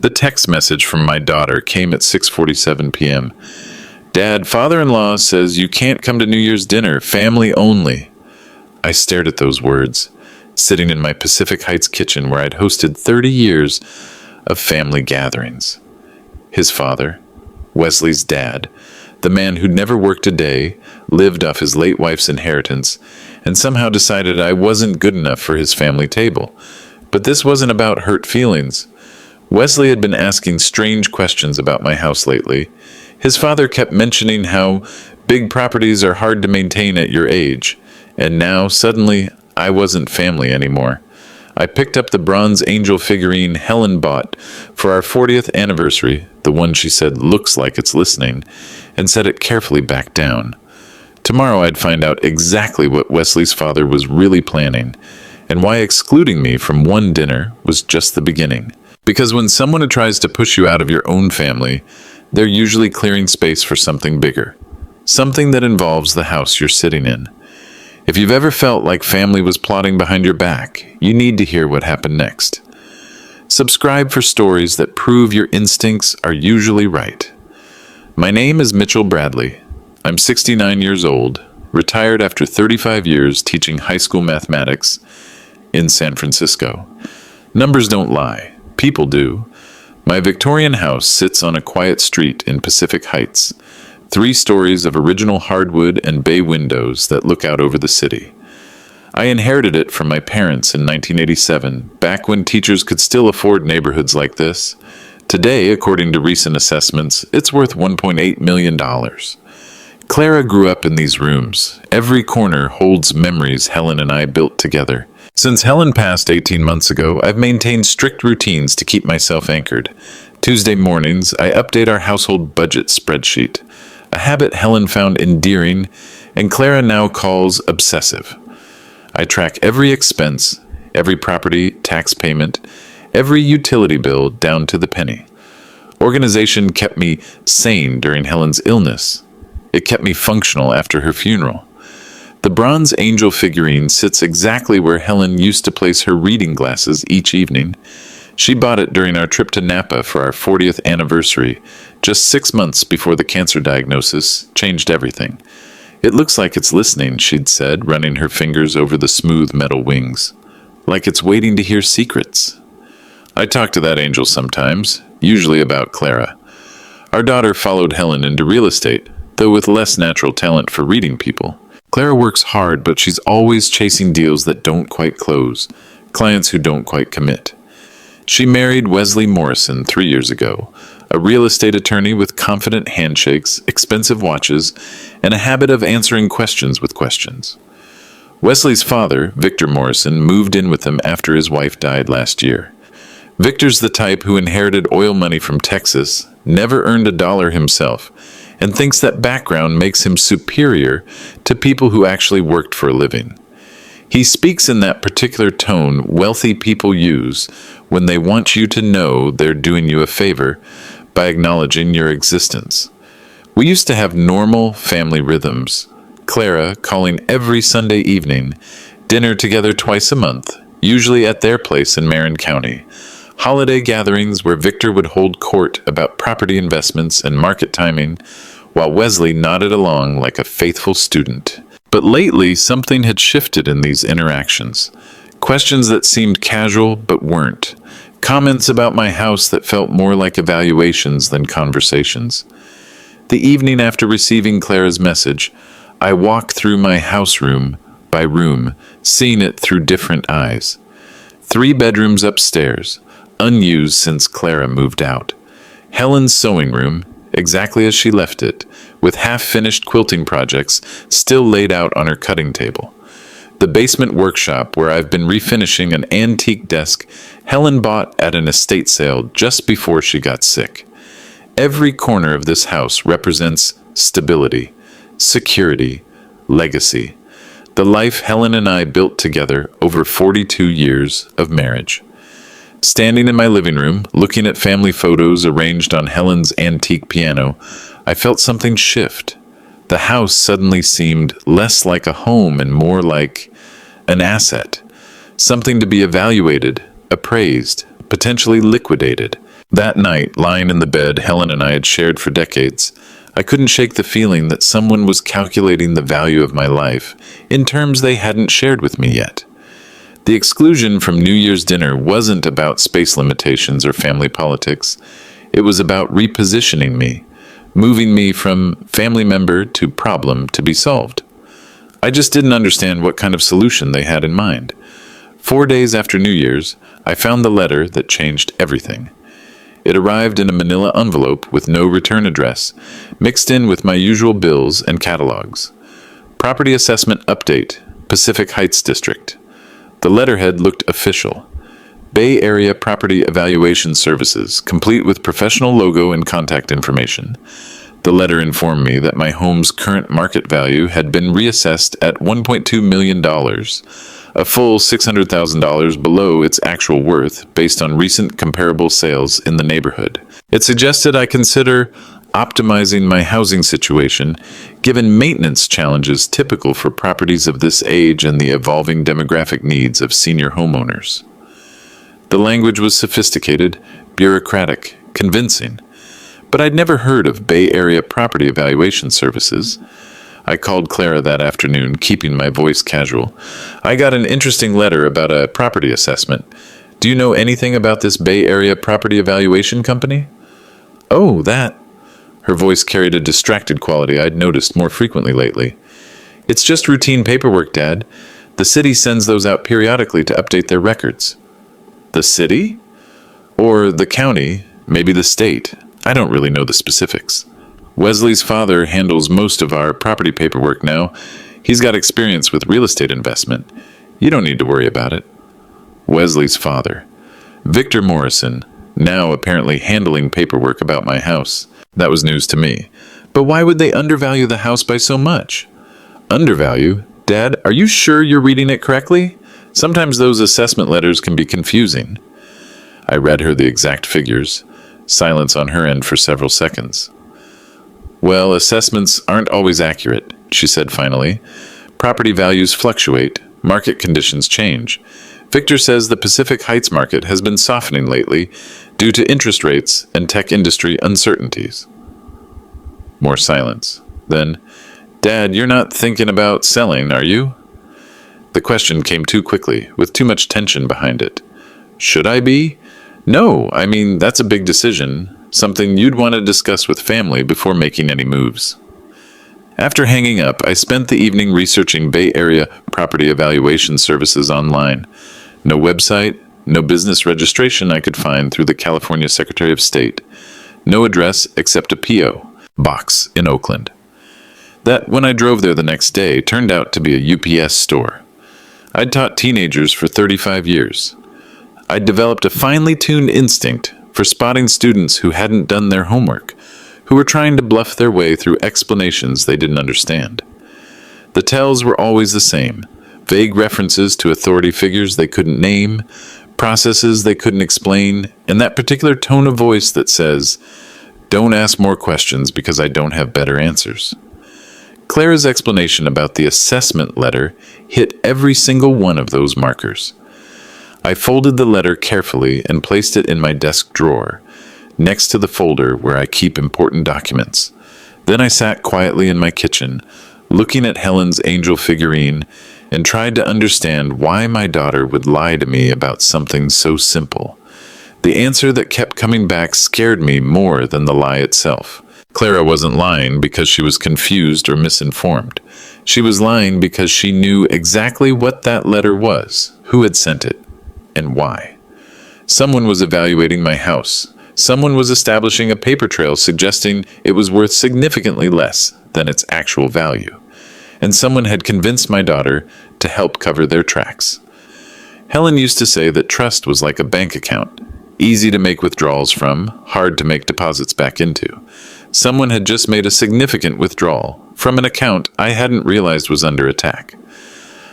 The text message from my daughter came at 6:47 p.m. Dad, father-in-law says you can't come to New Year's dinner, family only. I stared at those words, sitting in my Pacific Heights kitchen where I'd hosted 30 years of family gatherings. His father, Wesley's dad, the man who'd never worked a day, lived off his late wife's inheritance, and somehow decided I wasn't good enough for his family table. But this wasn't about hurt feelings. Wesley had been asking strange questions about my house lately. His father kept mentioning how big properties are hard to maintain at your age, and now, suddenly, I wasn't family anymore. I picked up the bronze angel figurine Helen bought for our 40th anniversary, the one she said looks like it's listening, and set it carefully back down. Tomorrow I'd find out exactly what Wesley's father was really planning, and why excluding me from one dinner was just the beginning. Because when someone tries to push you out of your own family, they're usually clearing space for something bigger, something that involves the house you're sitting in. If you've ever felt like family was plotting behind your back, you need to hear what happened next. Subscribe for stories that prove your instincts are usually right. My name is Mitchell Bradley. I'm 69 years old, retired after 35 years teaching high school mathematics in San Francisco. Numbers don't lie, people do. My Victorian house sits on a quiet street in Pacific Heights, 3 stories of original hardwood and bay windows that look out over the city. I inherited it from my parents in 1987, back when teachers could still afford neighborhoods like this. Today, according to recent assessments, it's worth $1.8 million. Clara grew up in these rooms. Every corner holds memories Helen and I built together. Since Helen passed 18 months ago, I've maintained strict routines to keep myself anchored. Tuesday mornings, I update our household budget spreadsheet, a habit Helen found endearing and Clara now calls obsessive. I track every expense, every property tax payment, every utility bill down to the penny. Organization kept me sane during Helen's illness. It kept me functional after her funeral. The bronze angel figurine sits exactly where Helen used to place her reading glasses each evening. She bought it during our trip to Napa for our 40th anniversary, just 6 months before the cancer diagnosis changed everything. It looks like it's listening, she'd said, running her fingers over the smooth metal wings. Like it's waiting to hear secrets. I talk to that angel sometimes, usually about Clara. Our daughter followed Helen into real estate, though with less natural talent for reading people. Clara works hard, but she's always chasing deals that don't quite close, clients who don't quite commit. She married Wesley Morrison 3 years ago, a real estate attorney with confident handshakes, expensive watches, and a habit of answering questions with questions. Wesley's father, Victor Morrison, moved in with him after his wife died last year. Victor's the type who inherited oil money from Texas, never earned a dollar himself, and thinks that background makes him superior to people who actually worked for a living. He speaks in that particular tone wealthy people use when they want you to know they're doing you a favor by acknowledging your existence. We used to have normal family rhythms. Clara calling every Sunday evening, dinner together twice a month, usually at their place in Marin County. Holiday gatherings where Victor would hold court about property investments and market timing, while Wesley nodded along like a faithful student. But lately, something had shifted in these interactions. Questions that seemed casual but weren't. Comments about my house that felt more like evaluations than conversations. The evening after receiving Clara's message, I walked through my house room by room, seeing it through different eyes. 3 bedrooms upstairs, unused since Clara moved out. Helen's sewing room, exactly as she left it, with half-finished quilting projects still laid out on her cutting table. The basement workshop where I've been refinishing an antique desk Helen bought at an estate sale just before she got sick. Every corner of this house represents stability, security, legacy. The life Helen and I built together over 42 years of marriage. Standing in my living room, looking at family photos arranged on Helen's antique piano, I felt something shift. The house suddenly seemed less like a home and more like an asset, something to be evaluated, appraised, potentially liquidated. That night, lying in the bed Helen and I had shared for decades, I couldn't shake the feeling that someone was calculating the value of my life in terms they hadn't shared with me yet. The exclusion from New Year's dinner wasn't about space limitations or family politics. It was about repositioning me, moving me from family member to problem to be solved. I just didn't understand what kind of solution they had in mind. 4 days after New Year's, I found the letter that changed everything. It arrived in a manila envelope with no return address, mixed in with my usual bills and catalogs. Property assessment update, Pacific Heights District. The letterhead looked official. Bay Area Property Evaluation Services, complete with professional logo and contact information. The letter informed me that my home's current market value had been reassessed at $1.2 million, a full $600,000 below its actual worth based on recent comparable sales in the neighborhood. It suggested I consider optimizing my housing situation, given maintenance challenges typical for properties of this age and the evolving demographic needs of senior homeowners. The language was sophisticated, bureaucratic, convincing, but I'd never heard of Bay Area Property Evaluation Services. I called Clara that afternoon, keeping my voice casual. I got an interesting letter about a property assessment. Do you know anything about this Bay Area Property Evaluation Company? Oh, that. Her voice carried a distracted quality I'd noticed more frequently lately. It's just routine paperwork, Dad. The city sends those out periodically to update their records. The city? Or the county, maybe the state. I don't really know the specifics. Wesley's father handles most of our property paperwork now. He's got experience with real estate investment. You don't need to worry about it. Wesley's father. Victor Morrison, now apparently handling paperwork about my house. That was news to me. But why would they undervalue the house by so much? Undervalue? Dad, are you sure you're reading it correctly? Sometimes those assessment letters can be confusing. I read her the exact figures. Silence on her end for several seconds. Well, assessments aren't always accurate, she said finally. Property values fluctuate. Market conditions change. Victor says the Pacific Heights market has been softening lately due to interest rates and tech industry uncertainties. More silence. Then, Dad, you're not thinking about selling, are you? The question came too quickly, with too much tension behind it. Should I be? No, I mean, that's a big decision, something you'd want to discuss with family before making any moves. After hanging up, I spent the evening researching Bay Area Property Evaluation Services online. No website, no business registration I could find through the California Secretary of State. No address except a P.O. box in Oakland. That, when I drove there the next day, turned out to be a UPS store. I'd taught teenagers for 35 years. I'd developed a finely tuned instinct for spotting students who hadn't done their homework, who were trying to bluff their way through explanations they didn't understand. The tells were always the same: vague references to authority figures they couldn't name, processes they couldn't explain, and that particular tone of voice that says, "Don't ask more questions because I don't have better answers." Clara's explanation about the assessment letter hit every single one of those markers. I folded the letter carefully and placed it in my desk drawer, next to the folder where I keep important documents. Then I sat quietly in my kitchen, looking at Helen's angel figurine, and tried to understand why my daughter would lie to me about something so simple. The answer that kept coming back scared me more than the lie itself. Clara wasn't lying because she was confused or misinformed. She was lying because she knew exactly what that letter was, who had sent it, and why. Someone was evaluating my house. Someone was establishing a paper trail suggesting it was worth significantly less than its actual value. And someone had convinced my daughter to help cover their tracks. Helen used to say that trust was like a bank account, easy to make withdrawals from, hard to make deposits back into. Someone had just made a significant withdrawal from an account I hadn't realized was under attack.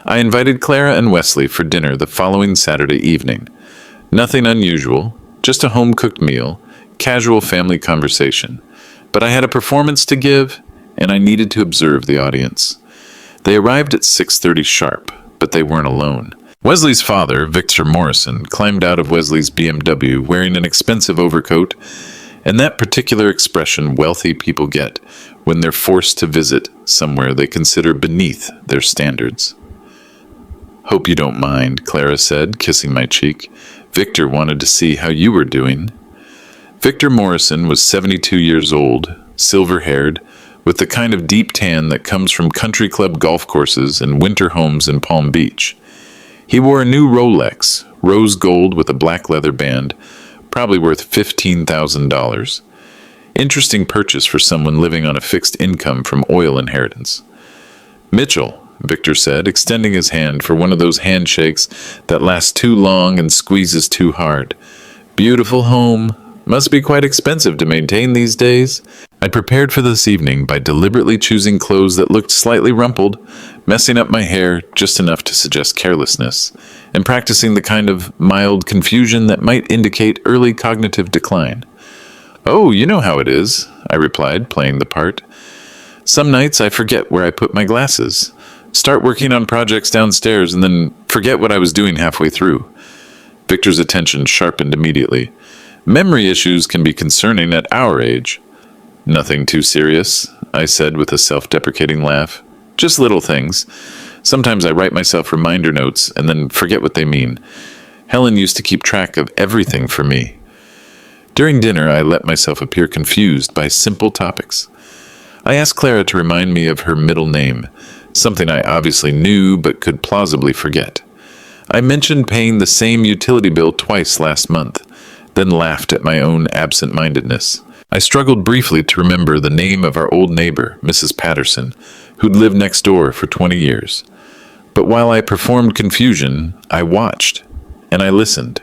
I invited Clara and Wesley for dinner the following Saturday evening. Nothing unusual, just a home-cooked meal, casual family conversation. But I had a performance to give, and I needed to observe the audience. They arrived at 6:30 sharp, but they weren't alone. Wesley's father, Victor Morrison, climbed out of Wesley's BMW wearing an expensive overcoat, and that particular expression wealthy people get when they're forced to visit somewhere they consider beneath their standards. "Hope you don't mind," Clara said, kissing my cheek. "Victor wanted to see how you were doing." Victor Morrison was 72 years old, silver-haired, with the kind of deep tan that comes from country club golf courses and winter homes in Palm Beach. He wore a new Rolex, rose gold with a black leather band, probably worth $15,000. Interesting purchase for someone living on a fixed income from oil inheritance. "Mitchell," Victor said, extending his hand for one of those handshakes that lasts too long and squeezes too hard. "Beautiful home. Must be quite expensive to maintain these days." I'd prepared for this evening by deliberately choosing clothes that looked slightly rumpled, messing up my hair just enough to suggest carelessness, and practicing the kind of mild confusion that might indicate early cognitive decline. "Oh, you know how it is," I replied, playing the part. "Some nights I forget where I put my glasses, start working on projects downstairs, and then forget what I was doing halfway through." Victor's attention sharpened immediately. "Memory issues can be concerning at our age." "Nothing too serious," I said with a self-deprecating laugh. "Just little things. Sometimes I write myself reminder notes and then forget what they mean. Helen used to keep track of everything for me." During dinner, I let myself appear confused by simple topics. I asked Clara to remind me of her middle name, something I obviously knew but could plausibly forget. I mentioned paying the same utility bill twice last month, then laughed at my own absent-mindedness. I struggled briefly to remember the name of our old neighbor, Mrs. Patterson, who'd lived next door for 20 years. But while I performed confusion, I watched, and I listened.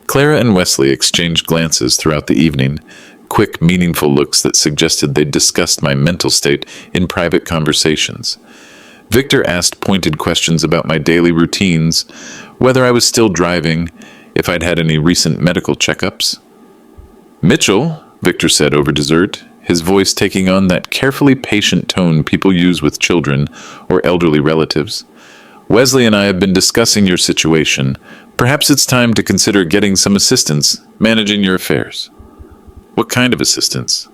Clara and Wesley exchanged glances throughout the evening, quick, meaningful looks that suggested they'd discussed my mental state in private conversations. Victor asked pointed questions about my daily routines, whether I was still driving, if I'd had any recent medical checkups. "Mitchell," Victor said over dessert, his voice taking on that carefully patient tone people use with children or elderly relatives. "Wesley and I have been discussing your situation. Perhaps it's time to consider getting some assistance managing your affairs." "What kind of assistance?"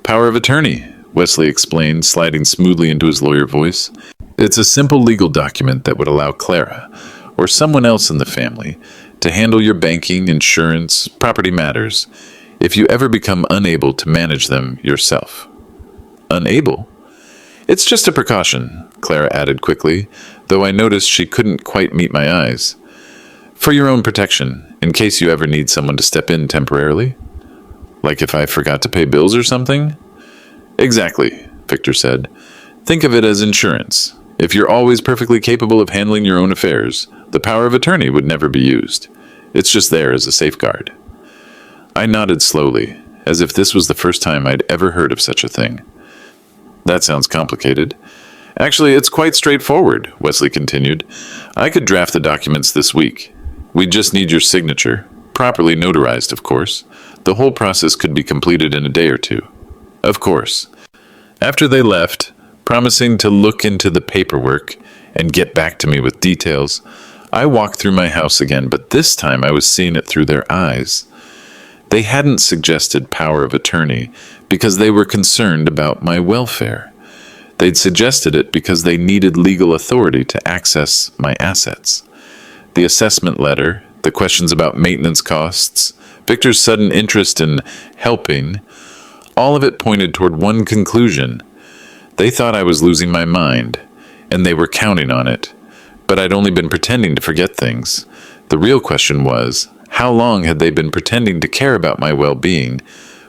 "Power of attorney," Wesley explained, sliding smoothly into his lawyer voice. "It's a simple legal document that would allow Clara, or someone else in the family, to handle your banking, insurance, property matters, if you ever become unable to manage them yourself." "Unable?" "It's just a precaution," Clara added quickly, though I noticed she couldn't quite meet my eyes. "For your own protection, in case you ever need someone to step in temporarily." "Like if I forgot to pay bills or something?" "Exactly," Victor said. "Think of it as insurance. If you're always perfectly capable of handling your own affairs, the power of attorney would never be used. It's just there as a safeguard." I nodded slowly, as if this was the first time I'd ever heard of such a thing. "That sounds complicated." "Actually, it's quite straightforward," Wesley continued. "I could draft the documents this week. We just need your signature, properly notarized, of course. The whole process could be completed in a day or two." "Of course." After they left, promising to look into the paperwork and get back to me with details, I walked through my house again, but this time I was seeing it through their eyes. They hadn't suggested power of attorney because they were concerned about my welfare. They'd suggested it because they needed legal authority to access my assets. The assessment letter, the questions about maintenance costs, Victor's sudden interest in helping, all of it pointed toward one conclusion. They thought I was losing my mind, and they were counting on it. But I'd only been pretending to forget things. The real question was, how long had they been pretending to care about my well-being,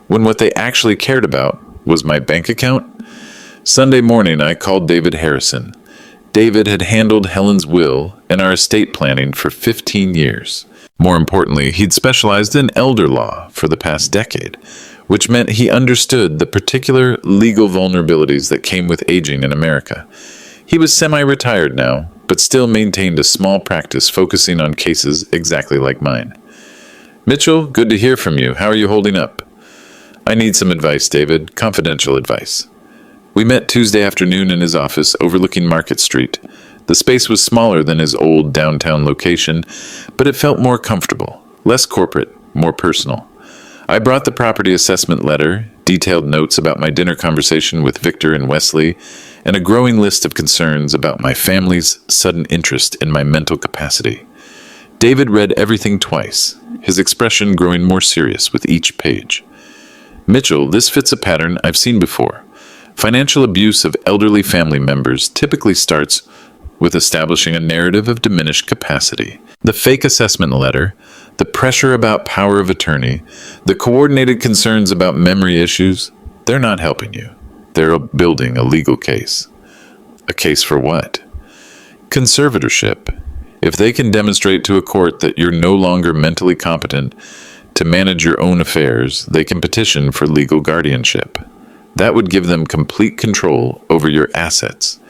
when what they actually cared about was my bank account? Sunday morning, I called David Harrison. David had handled Helen's will and our estate planning for 15 years. More importantly, he'd specialized in elder law for the past decade, which meant he understood the particular legal vulnerabilities that came with aging in America. He was semi-retired now, but still maintained a small practice focusing on cases exactly like mine. "Mitchell, good to hear from you. How are you holding up?" "I need some advice, David. Confidential advice." We met Tuesday afternoon in his office overlooking Market Street. The space was smaller than his old downtown location, but it felt more comfortable, less corporate, more personal. I brought the property assessment letter, detailed notes about my dinner conversation with Victor and Wesley, and a growing list of concerns about my family's sudden interest in my mental capacity. David read everything twice, his expression growing more serious with each page. Mitchell, this fits a pattern I've seen before. Financial abuse of elderly family members typically starts with establishing a narrative of diminished capacity. The fake assessment letter, the pressure about power of attorney, the coordinated concerns about memory issues, they're not helping you. They're building a legal case. A case for what? Conservatorship. If they can demonstrate to a court that you're no longer mentally competent to manage your own affairs, they can petition for legal guardianship. That would give them complete control over your assets,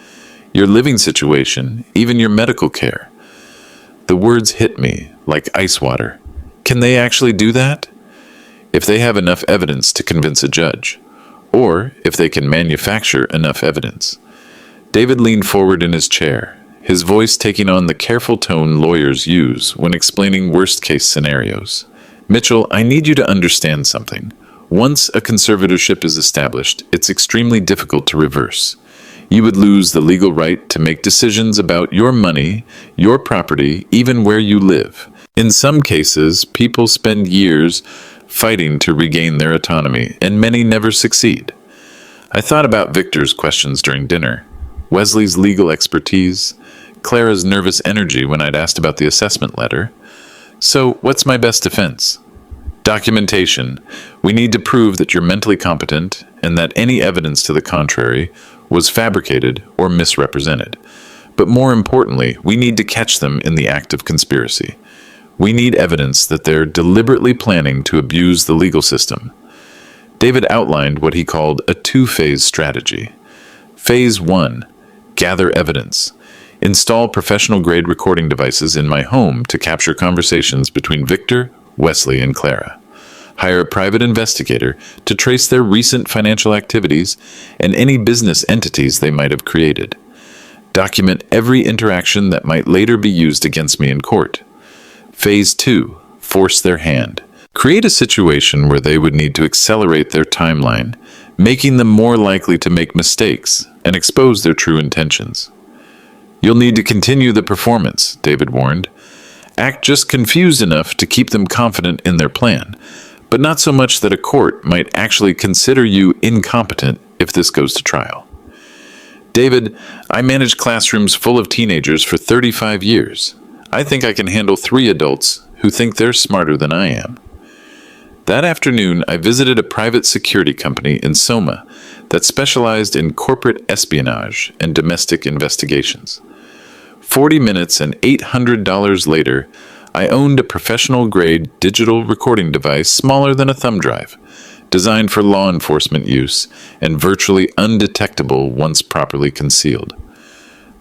your living situation, even your medical care. The words hit me like ice water. Can they actually do that? If they have enough evidence to convince a judge, or if they can manufacture enough evidence. David leaned forward in his chair, his voice taking on the careful tone lawyers use when explaining worst-case scenarios. Mitchell, I need you to understand something. Once a conservatorship is established, it's extremely difficult to reverse. You would lose the legal right to make decisions about your money, your property, even where you live. In some cases, people spend years fighting to regain their autonomy, and many never succeed. I thought about Victor's questions during dinner, Wesley's legal expertise, Clara's nervous energy when I'd asked about the assessment letter. So, what's my best defense? Documentation. We need to prove that you're mentally competent and that any evidence to the contrary was fabricated or misrepresented. But more importantly, we need to catch them in the act of conspiracy. We need evidence that they're deliberately planning to abuse the legal system. David outlined what he called a two-phase strategy. Phase 1. Gather evidence. Install professional-grade recording devices in my home to capture conversations between Victor, Wesley, and Clara. Hire a private investigator to trace their recent financial activities and any business entities they might have created. Document every interaction that might later be used against me in court. Phase 2. Force their hand. Create a situation where they would need to accelerate their timeline, making them more likely to make mistakes and expose their true intentions. You'll need to continue the performance, David warned. Act just confused enough to keep them confident in their plan, but not so much that a court might actually consider you incompetent if this goes to trial. David, I managed classrooms full of teenagers for 35 years. I think I can handle 3 adults who think they're smarter than I am. That afternoon, I visited a private security company in Soma that specialized in corporate espionage and domestic investigations. 40 minutes and $800 later, I owned a professional-grade digital recording device smaller than a thumb drive, designed for law enforcement use and virtually undetectable once properly concealed.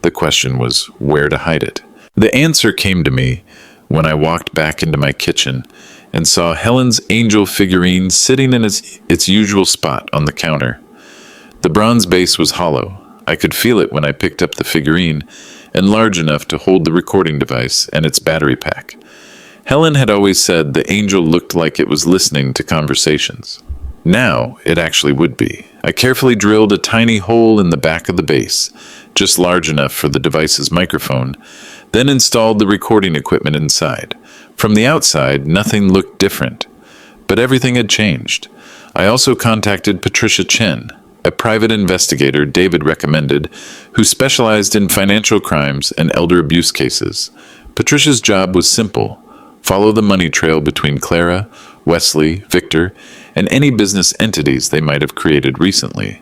The question was where to hide it. The answer came to me when I walked back into my kitchen and saw Helen's angel figurine sitting in its usual spot on the counter. The bronze base was hollow. I could feel it when I picked up the figurine, and large enough to hold the recording device and its battery pack. Helen had always said the angel looked like it was listening to conversations. Now it actually would be. I carefully drilled a tiny hole in the back of the base, just large enough for the device's microphone, then installed the recording equipment inside. From the outside, nothing looked different, but everything had changed. I also contacted Patricia Chen, a private investigator David recommended, who specialized in financial crimes and elder abuse cases. Patricia's job was simple: follow the money trail between Clara, Wesley, Victor, and any business entities they might have created recently.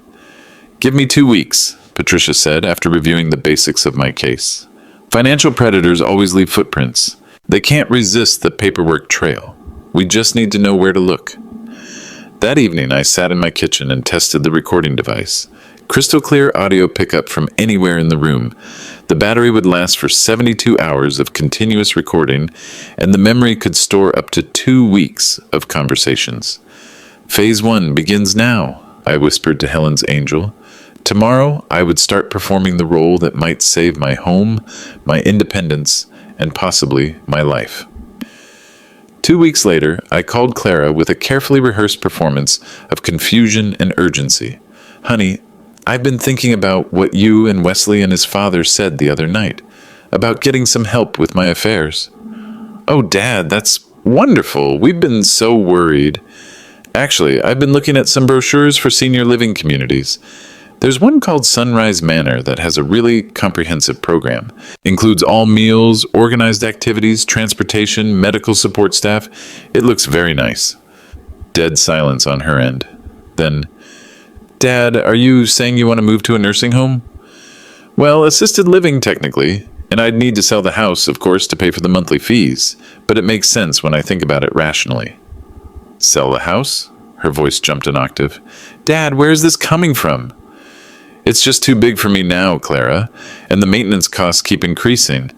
"Give me 2 weeks," Patricia said after reviewing the basics of my case. Financial predators always leave footprints. They can't resist the paperwork trail. We just need to know where to look. That evening, I sat in my kitchen and tested the recording device. Crystal clear audio pickup from anywhere in the room. The battery would last for 72 hours of continuous recording, and the memory could store up to 2 weeks of conversations. Phase 1 begins now, I whispered to Helen's angel. Tomorrow, I would start performing the role that might save my home, my independence, and possibly my life. 2 weeks later, I called Clara with a carefully rehearsed performance of confusion and urgency. Honey, I've been thinking about what you and Wesley and his father said the other night, about getting some help with my affairs. Oh, Dad, that's wonderful. We've been so worried. Actually, I've been looking at some brochures for senior living communities. There's one called Sunrise Manor that has a really comprehensive program. Includes all meals, organized activities, transportation, medical support staff. It looks very nice. Dead silence on her end. Then, Dad, are you saying you want to move to a nursing home? Well, assisted living technically, and I'd need to sell the house, of course, to pay for the monthly fees, but it makes sense when I think about it rationally. Sell the house? Her voice jumped an octave. Dad, where is this coming from? It's just too big for me now, Clara, and the maintenance costs keep increasing.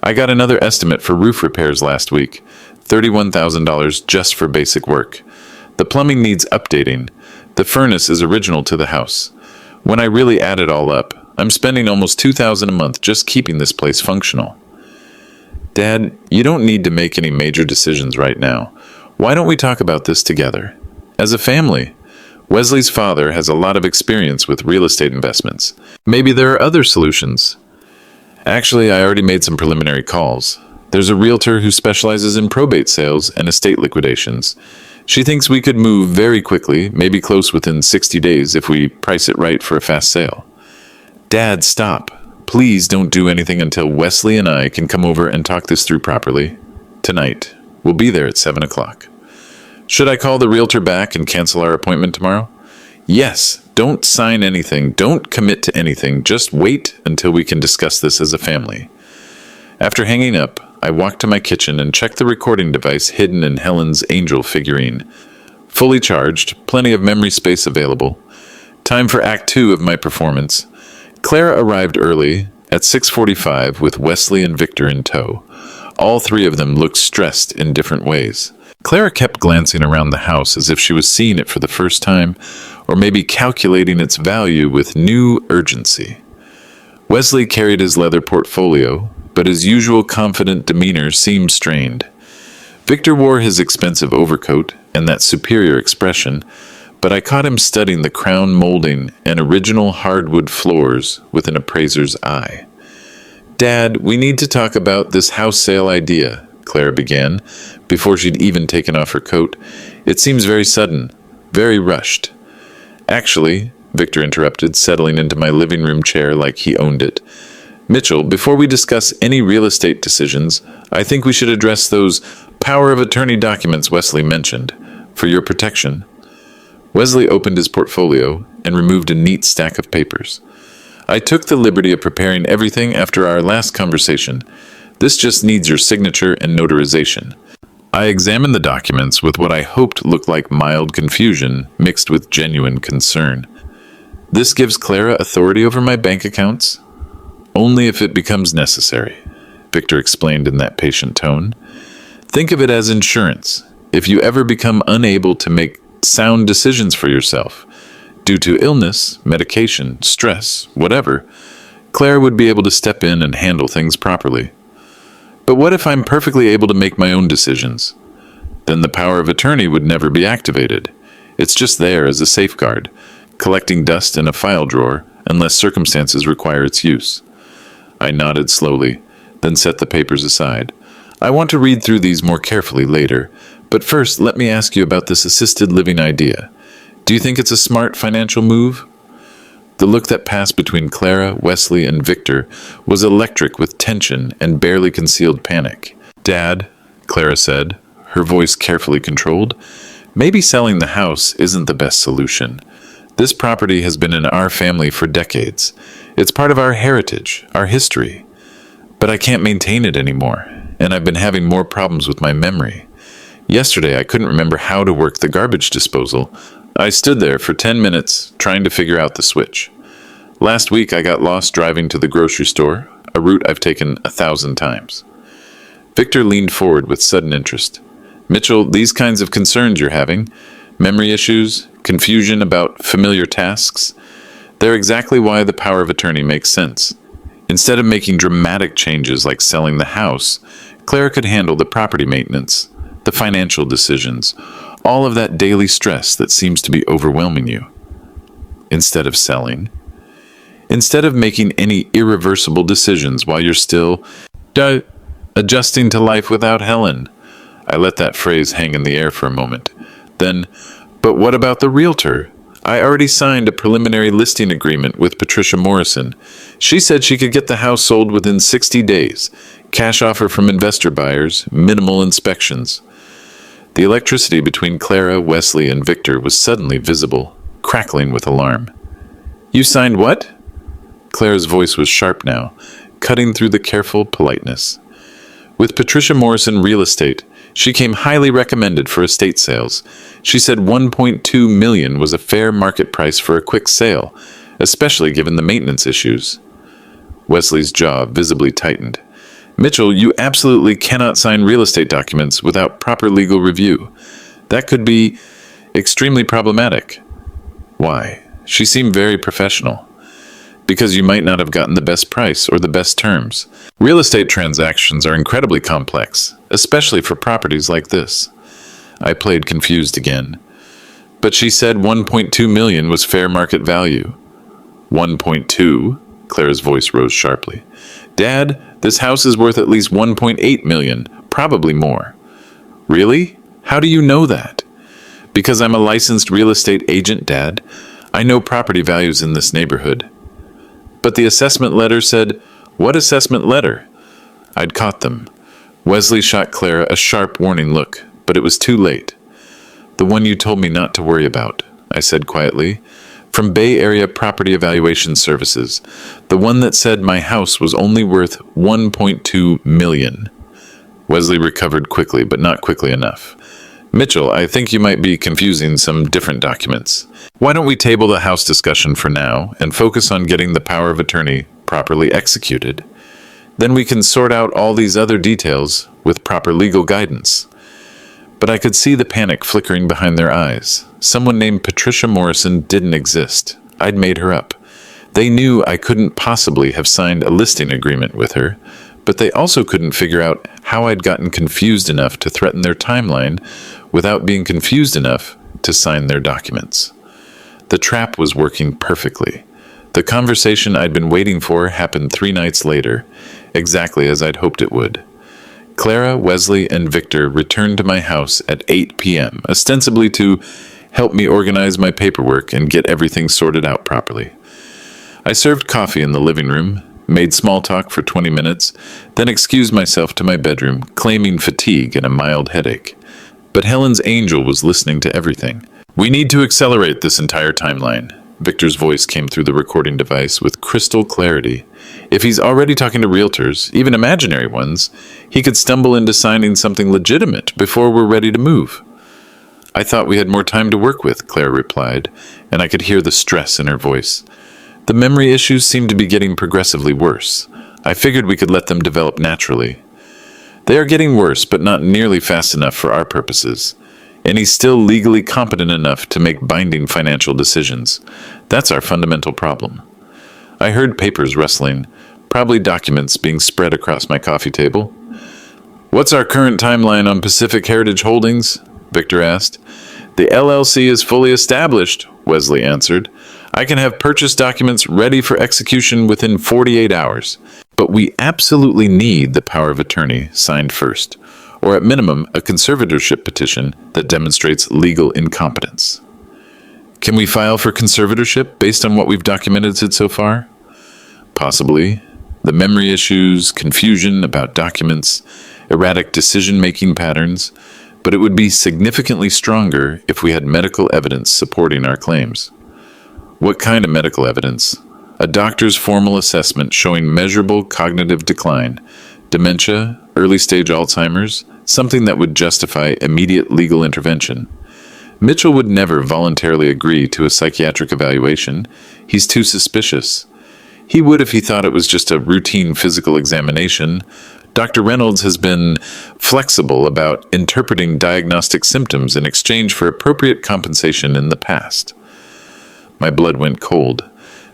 I got another estimate for roof repairs last week, $31,000 just for basic work. The plumbing needs updating. The furnace is original to the house. When I really add it all up, I'm spending almost $2,000 a month just keeping this place functional. Dad, you don't need to make any major decisions right now. Why don't we talk about this together? As a family. Wesley's father has a lot of experience with real estate investments. Maybe there are other solutions. Actually, I already made some preliminary calls. There's a realtor who specializes in probate sales and estate liquidations. She thinks we could move very quickly, maybe close within 60 days if we price it right for a fast sale. Dad, stop. Please don't do anything until Wesley and I can come over and talk this through properly. Tonight. We'll be there at 7 o'clock. Should I call the realtor back and cancel our appointment tomorrow? Yes. Don't sign anything. Don't commit to anything. Just wait until we can discuss this as a family. After hanging up, I walked to my kitchen and checked the recording device hidden in Helen's angel figurine. Fully charged, plenty of memory space available. Time for Act 2 of my performance. Clara arrived early at 6:45 with Wesley and Victor in tow. All three of them looked stressed in different ways. Clara kept glancing around the house as if she was seeing it for the first time, or maybe calculating its value with new urgency. Wesley carried his leather portfolio, but his usual confident demeanor seemed strained. Victor wore his expensive overcoat and that superior expression, but I caught him studying the crown molding and original hardwood floors with an appraiser's eye. Dad, we need to talk about this house sale idea, Clara began, before she'd even taken off her coat. It seems very sudden, very rushed. Actually, Victor interrupted, settling into my living room chair like he owned it. Mitchell, before we discuss any real estate decisions, I think we should address those power of attorney documents Wesley mentioned, for your protection. Wesley opened his portfolio and removed a neat stack of papers. I took the liberty of preparing everything after our last conversation. This just needs your signature and notarization. I examined the documents with what I hoped looked like mild confusion mixed with genuine concern. This gives Clara authority over my bank accounts? Only if it becomes necessary, Victor explained in that patient tone. Think of it as insurance. If you ever become unable to make sound decisions for yourself, due to illness, medication, stress, whatever, Claire would be able to step in and handle things properly. But what if I'm perfectly able to make my own decisions? Then the power of attorney would never be activated. It's just there as a safeguard, collecting dust in a file drawer unless circumstances require its use. I nodded slowly, then set the papers aside. I want to read through these more carefully later, but first let me ask you about this assisted living idea. Do you think it's a smart financial move? The look that passed between Clara, Wesley, and Victor was electric with tension and barely concealed panic. Dad, Clara said, her voice carefully controlled, maybe selling the house isn't the best solution. This property has been in our family for decades. It's part of our heritage, our history. But I can't maintain it anymore, and I've been having more problems with my memory. Yesterday, I couldn't remember how to work the garbage disposal. I stood there for 10 minutes trying to figure out the switch. Last week, I got lost driving to the grocery store, a route I've taken 1,000 times. Victor leaned forward with sudden interest. Mitchell, these kinds of concerns you're having, memory issues, confusion about familiar tasks, They're exactly why the power of attorney makes sense. Instead of making dramatic changes like selling the house, Clara could handle the property maintenance, the financial decisions, all of that daily stress that seems to be overwhelming you. Instead of selling, instead of making any irreversible decisions while you're still adjusting to life without Helen. I let that phrase hang in the air for a moment. Then, but what about the realtor? I already signed a preliminary listing agreement with Patricia Morrison. She said she could get the house sold within 60 days. Cash offer from investor buyers, minimal inspections. The electricity between Clara, Wesley, and Victor was suddenly visible, crackling with alarm. You signed what? Clara's voice was sharp now, cutting through the careful politeness. With Patricia Morrison Real Estate, she came highly recommended for estate sales. She said $1.2 million was a fair market price for a quick sale, especially given the maintenance issues. Wesley's jaw visibly tightened. Mitchell, you absolutely cannot sign real estate documents without proper legal review. That could be extremely problematic. Why? She seemed very professional. Because you might not have gotten the best price or the best terms. Real estate transactions are incredibly complex, especially for properties like this. I played confused again. But she said $1.2 million was fair market value. 1.2? Clara's voice rose sharply. Dad, this house is worth at least $1.8 million, probably more. Really? How do you know that? Because I'm a licensed real estate agent, Dad. I know property values in this neighborhood. But the assessment letter said, what assessment letter? I'd caught them. Wesley shot Clara a sharp warning look, but it was too late. The one you told me not to worry about, I said quietly. From Bay Area Property Evaluation Services, the one that said my house was only worth $1.2 million. Wesley recovered quickly, but not quickly enough. Mitchell, I think you might be confusing some different documents. Why don't we table the house discussion for now and focus on getting the power of attorney properly executed? Then we can sort out all these other details with proper legal guidance. But I could see the panic flickering behind their eyes. Someone named Patricia Morrison didn't exist. I'd made her up. They knew I couldn't possibly have signed a listing agreement with her, but they also couldn't figure out how I'd gotten confused enough to threaten their timeline without being confused enough to sign their documents. The trap was working perfectly. The conversation I'd been waiting for happened 3 nights later, exactly as I'd hoped it would. Clara, Wesley, and Victor returned to my house at 8 p.m., ostensibly to help me organize my paperwork and get everything sorted out properly. I served coffee in the living room, made small talk for 20 minutes, then excused myself to my bedroom, claiming fatigue and a mild headache. But Helen's angel was listening to everything. We need to accelerate this entire timeline. Victor's voice came through the recording device with crystal clarity. If he's already talking to realtors, even imaginary ones, he could stumble into signing something legitimate before we're ready to move. I thought we had more time to work with, Claire replied, and I could hear the stress in her voice. The memory issues seemed to be getting progressively worse. I figured we could let them develop naturally. They are getting worse, but not nearly fast enough for our purposes. And he's still legally competent enough to make binding financial decisions. That's our fundamental problem. I heard papers rustling, probably documents being spread across my coffee table. What's our current timeline on Pacific Heritage Holdings? Victor asked. The LLC is fully established, Wesley answered. I can have purchase documents ready for execution within 48 hours. But we absolutely need the power of attorney signed first, or at minimum, a conservatorship petition that demonstrates legal incompetence. Can we file for conservatorship based on what we've documented so far? Possibly. The memory issues, confusion about documents, erratic decision-making patterns, but it would be significantly stronger if we had medical evidence supporting our claims. What kind of medical evidence? A doctor's formal assessment showing measurable cognitive decline, dementia, early-stage Alzheimer's, something that would justify immediate legal intervention. Mitchell would never voluntarily agree to a psychiatric evaluation. He's too suspicious. He would if he thought it was just a routine physical examination. Dr. Reynolds has been flexible about interpreting diagnostic symptoms in exchange for appropriate compensation in the past. My blood went cold.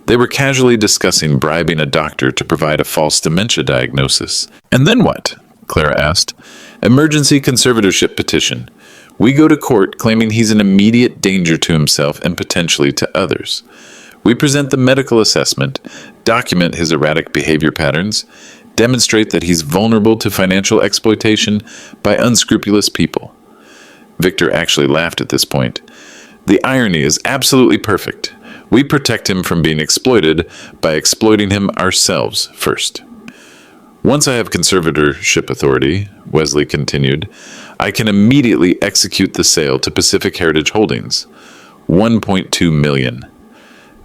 They were casually discussing bribing a doctor to provide a false dementia diagnosis. "And then what?" Clara asked. "Emergency conservatorship petition. We go to court claiming he's an immediate danger to himself and potentially to others. We present the medical assessment, document his erratic behavior patterns, demonstrate that he's vulnerable to financial exploitation by unscrupulous people." Victor actually laughed at this point. "The irony is absolutely perfect. We protect him from being exploited by exploiting him ourselves first. Once I have conservatorship authority," Wesley continued, "I can immediately execute the sale to Pacific Heritage Holdings. 1.2 million.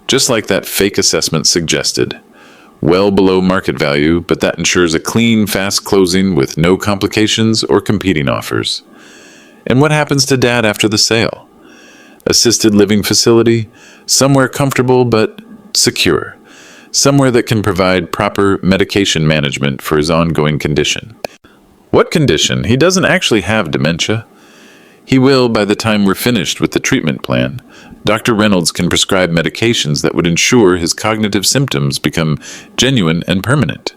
Just like that fake assessment suggested. Well below market value, but that ensures a clean, fast closing with no complications or competing offers. And what happens to Dad after the sale? Assisted living facility, somewhere comfortable but secure. Somewhere that can provide proper medication management for his ongoing condition." "What condition? He doesn't actually have dementia." "He will by the time we're finished with the treatment plan. Dr. Reynolds can prescribe medications that would ensure his cognitive symptoms become genuine and permanent."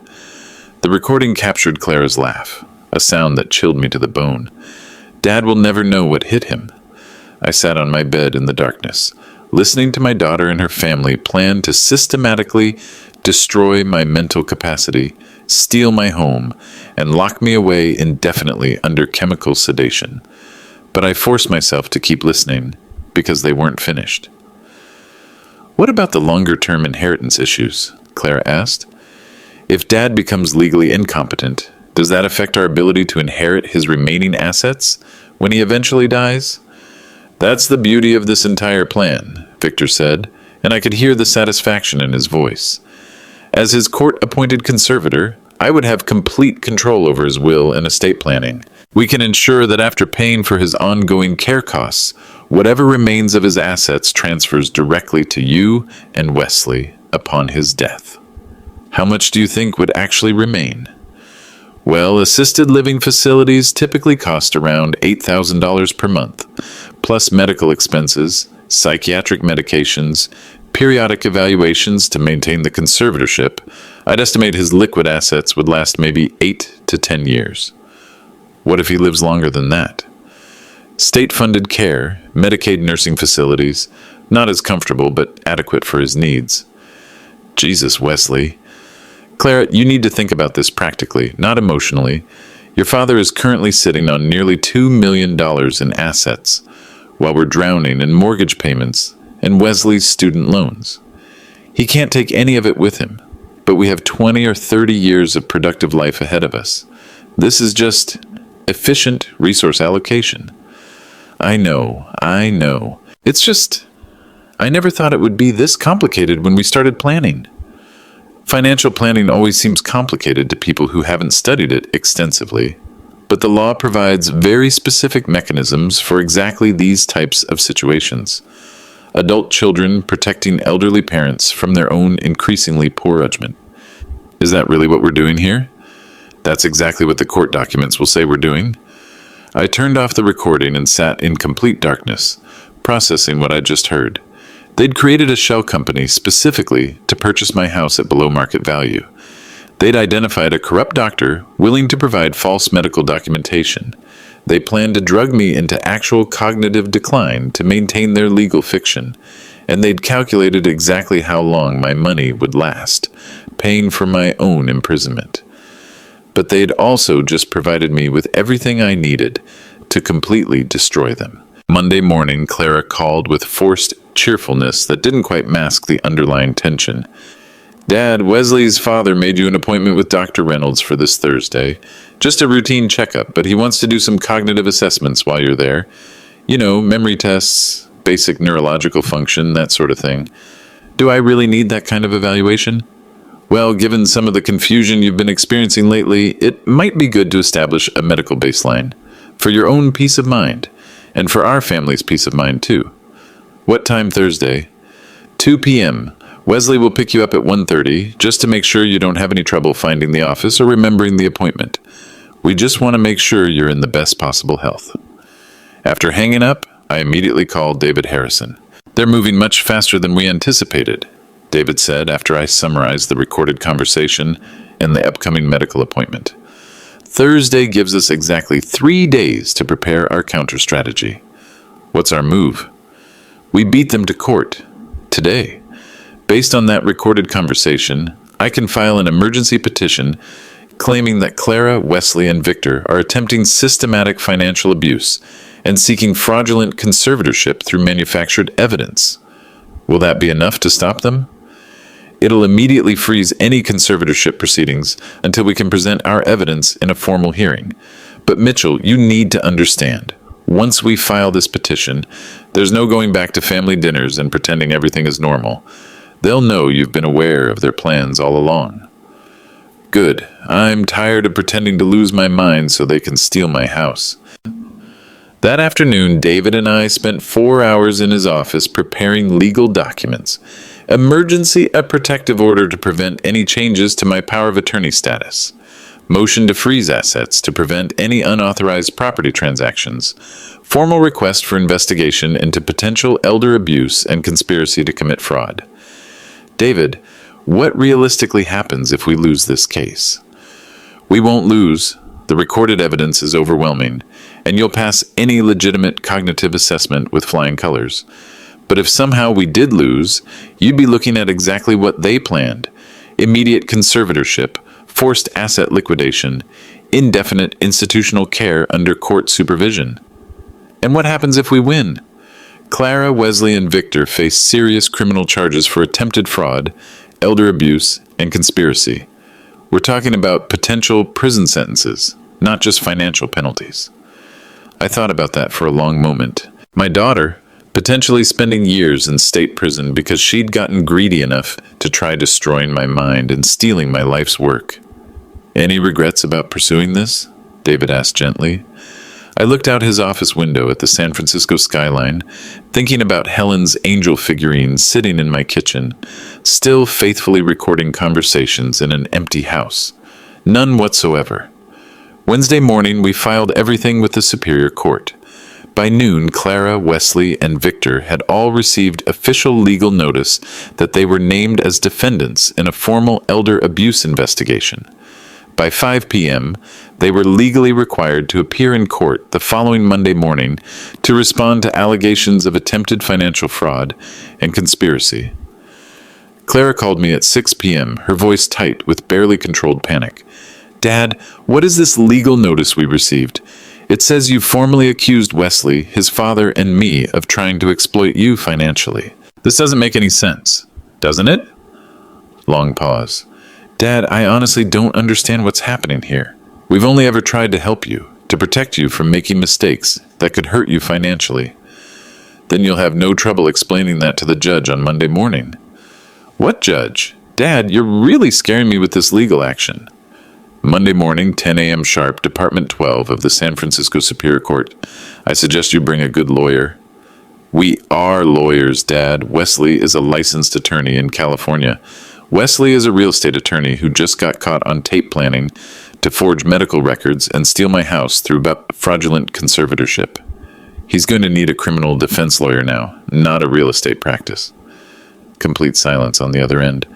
The recording captured Clara's laugh, a sound that chilled me to the bone. Dad will never know what hit him. I sat on my bed in the darkness, listening to my daughter and her family plan to systematically destroy my mental capacity, steal my home, and lock me away indefinitely under chemical sedation. But I forced myself to keep listening, because they weren't finished. "What about the longer-term inheritance issues?" Clara asked. "If Dad becomes legally incompetent, does that affect our ability to inherit his remaining assets when he eventually dies?" "That's the beauty of this entire plan," Victor said, and I could hear the satisfaction in his voice. "As his court-appointed conservator, I would have complete control over his will and estate planning. We can ensure that after paying for his ongoing care costs, whatever remains of his assets transfers directly to you and Wesley upon his death." "How much do you think would actually remain?" "Well, assisted living facilities typically cost around $8,000 per month, plus medical expenses, psychiatric medications, periodic evaluations to maintain the conservatorship. I'd estimate his liquid assets would last maybe 8 to 10 years. What if he lives longer than that? State-funded care, Medicaid nursing facilities, not as comfortable but adequate for his needs." "Jesus, Wesley." "Clara, you need to think about this practically, not emotionally. Your father is currently sitting on nearly $2 million in assets, while we're drowning in mortgage payments and Wesley's student loans. He can't take any of it with him, but we have 20 or 30 years of productive life ahead of us. This is just efficient resource allocation." I know. It's just, I never thought it would be this complicated when we started planning." Financial planning always seems complicated to people who haven't studied it extensively, but the law provides very specific mechanisms for exactly these types of situations. Adult children protecting elderly parents from their own increasingly poor judgment. Is that really what we're doing here? That's exactly what the court documents will say we're doing. I turned off the recording and sat in complete darkness, processing what I'd just heard. They'd created a shell company specifically to purchase my house at below market value. They'd identified a corrupt doctor willing to provide false medical documentation. They planned to drug me into actual cognitive decline to maintain their legal fiction, and they'd calculated exactly how long my money would last, paying for my own imprisonment. But they'd also just provided me with everything I needed to completely destroy them. Monday morning, Clara called with forced cheerfulness that didn't quite mask the underlying tension. "Dad, Wesley's father made you an appointment with Dr. Reynolds for this Thursday. Just a routine checkup, but he wants to do some cognitive assessments while you're there. You know, memory tests, basic neurological function, that sort of thing. Do I really need that kind of evaluation? Well, given some of the confusion you've been experiencing lately, it might be good to establish a medical baseline. For your own peace of mind, and for our family's peace of mind, too." "What time Thursday?" 2 p.m. Wesley will pick you up at 1:30, just to make sure you don't have any trouble finding the office or remembering the appointment. We just want to make sure you're in the best possible health." After hanging up, I immediately called David Harrison. "They're moving much faster than we anticipated." David said after I summarized the recorded conversation and the upcoming medical appointment. Thursday gives us exactly 3 days to prepare our counter strategy. What's our move? We beat them to court. Today. Based on that recorded conversation, I can file an emergency petition claiming that Clara, Wesley, and Victor are attempting systematic financial abuse and seeking fraudulent conservatorship through manufactured evidence. Will that be enough to stop them? It'll immediately freeze any conservatorship proceedings until we can present our evidence in a formal hearing. But Mitchell, you need to understand. Once we file this petition, there's no going back to family dinners and pretending everything is normal. They'll know you've been aware of their plans all along. Good. I'm tired of pretending to lose my mind so they can steal my house. That afternoon, David and I spent 4 hours in his office preparing legal documents. Emergency a protective order to prevent any changes to my power of attorney status. Motion to freeze assets to prevent any unauthorized property transactions. Formal request for investigation into potential elder abuse and conspiracy to commit fraud. David, what realistically happens if we lose this case? We won't lose. The recorded evidence is overwhelming, and you'll pass any legitimate cognitive assessment with flying colors. But if somehow we did lose, you'd be looking at exactly what they planned. Immediate conservatorship, forced asset liquidation, indefinite institutional care under court supervision. And what happens if we win? Clara, Wesley, and Victor face serious criminal charges for attempted fraud, elder abuse, and conspiracy. We're talking about potential prison sentences, not just financial penalties. I thought about that for a long moment. My daughter, potentially spending years in state prison because she'd gotten greedy enough to try destroying my mind and stealing my life's work. Any regrets about pursuing this? David asked gently. I looked out his office window at the San Francisco skyline, thinking about Helen's angel figurine sitting in my kitchen, still faithfully recording conversations in an empty house. None whatsoever. Wednesday morning, we filed everything with the Superior Court. By noon, Clara, Wesley, and Victor had all received official legal notice that they were named as defendants in a formal elder abuse investigation. By 5 p.m., they were legally required to appear in court the following Monday morning to respond to allegations of attempted financial fraud and conspiracy. Clara called me at 6 p.m., her voice tight with barely controlled panic. Dad, what is this legal notice we received? It says you formally accused Wesley, his father, and me of trying to exploit you financially. This doesn't make any sense, doesn't it? Long pause. Dad, I honestly don't understand what's happening here. We've only ever tried to help you, to protect you from making mistakes that could hurt you financially. Then you'll have no trouble explaining that to the judge on Monday morning. What judge? Dad, you're really scaring me with this legal action. Monday morning, 10 a.m. sharp, Department 12 of the San Francisco Superior Court. I suggest you bring a good lawyer. We are lawyers, Dad. Wesley is a licensed attorney in California. Wesley is a real estate attorney who just got caught on tape planning to forge medical records and steal my house through fraudulent conservatorship. He's going to need a criminal defense lawyer now, not a real estate practice. Complete silence on the other end.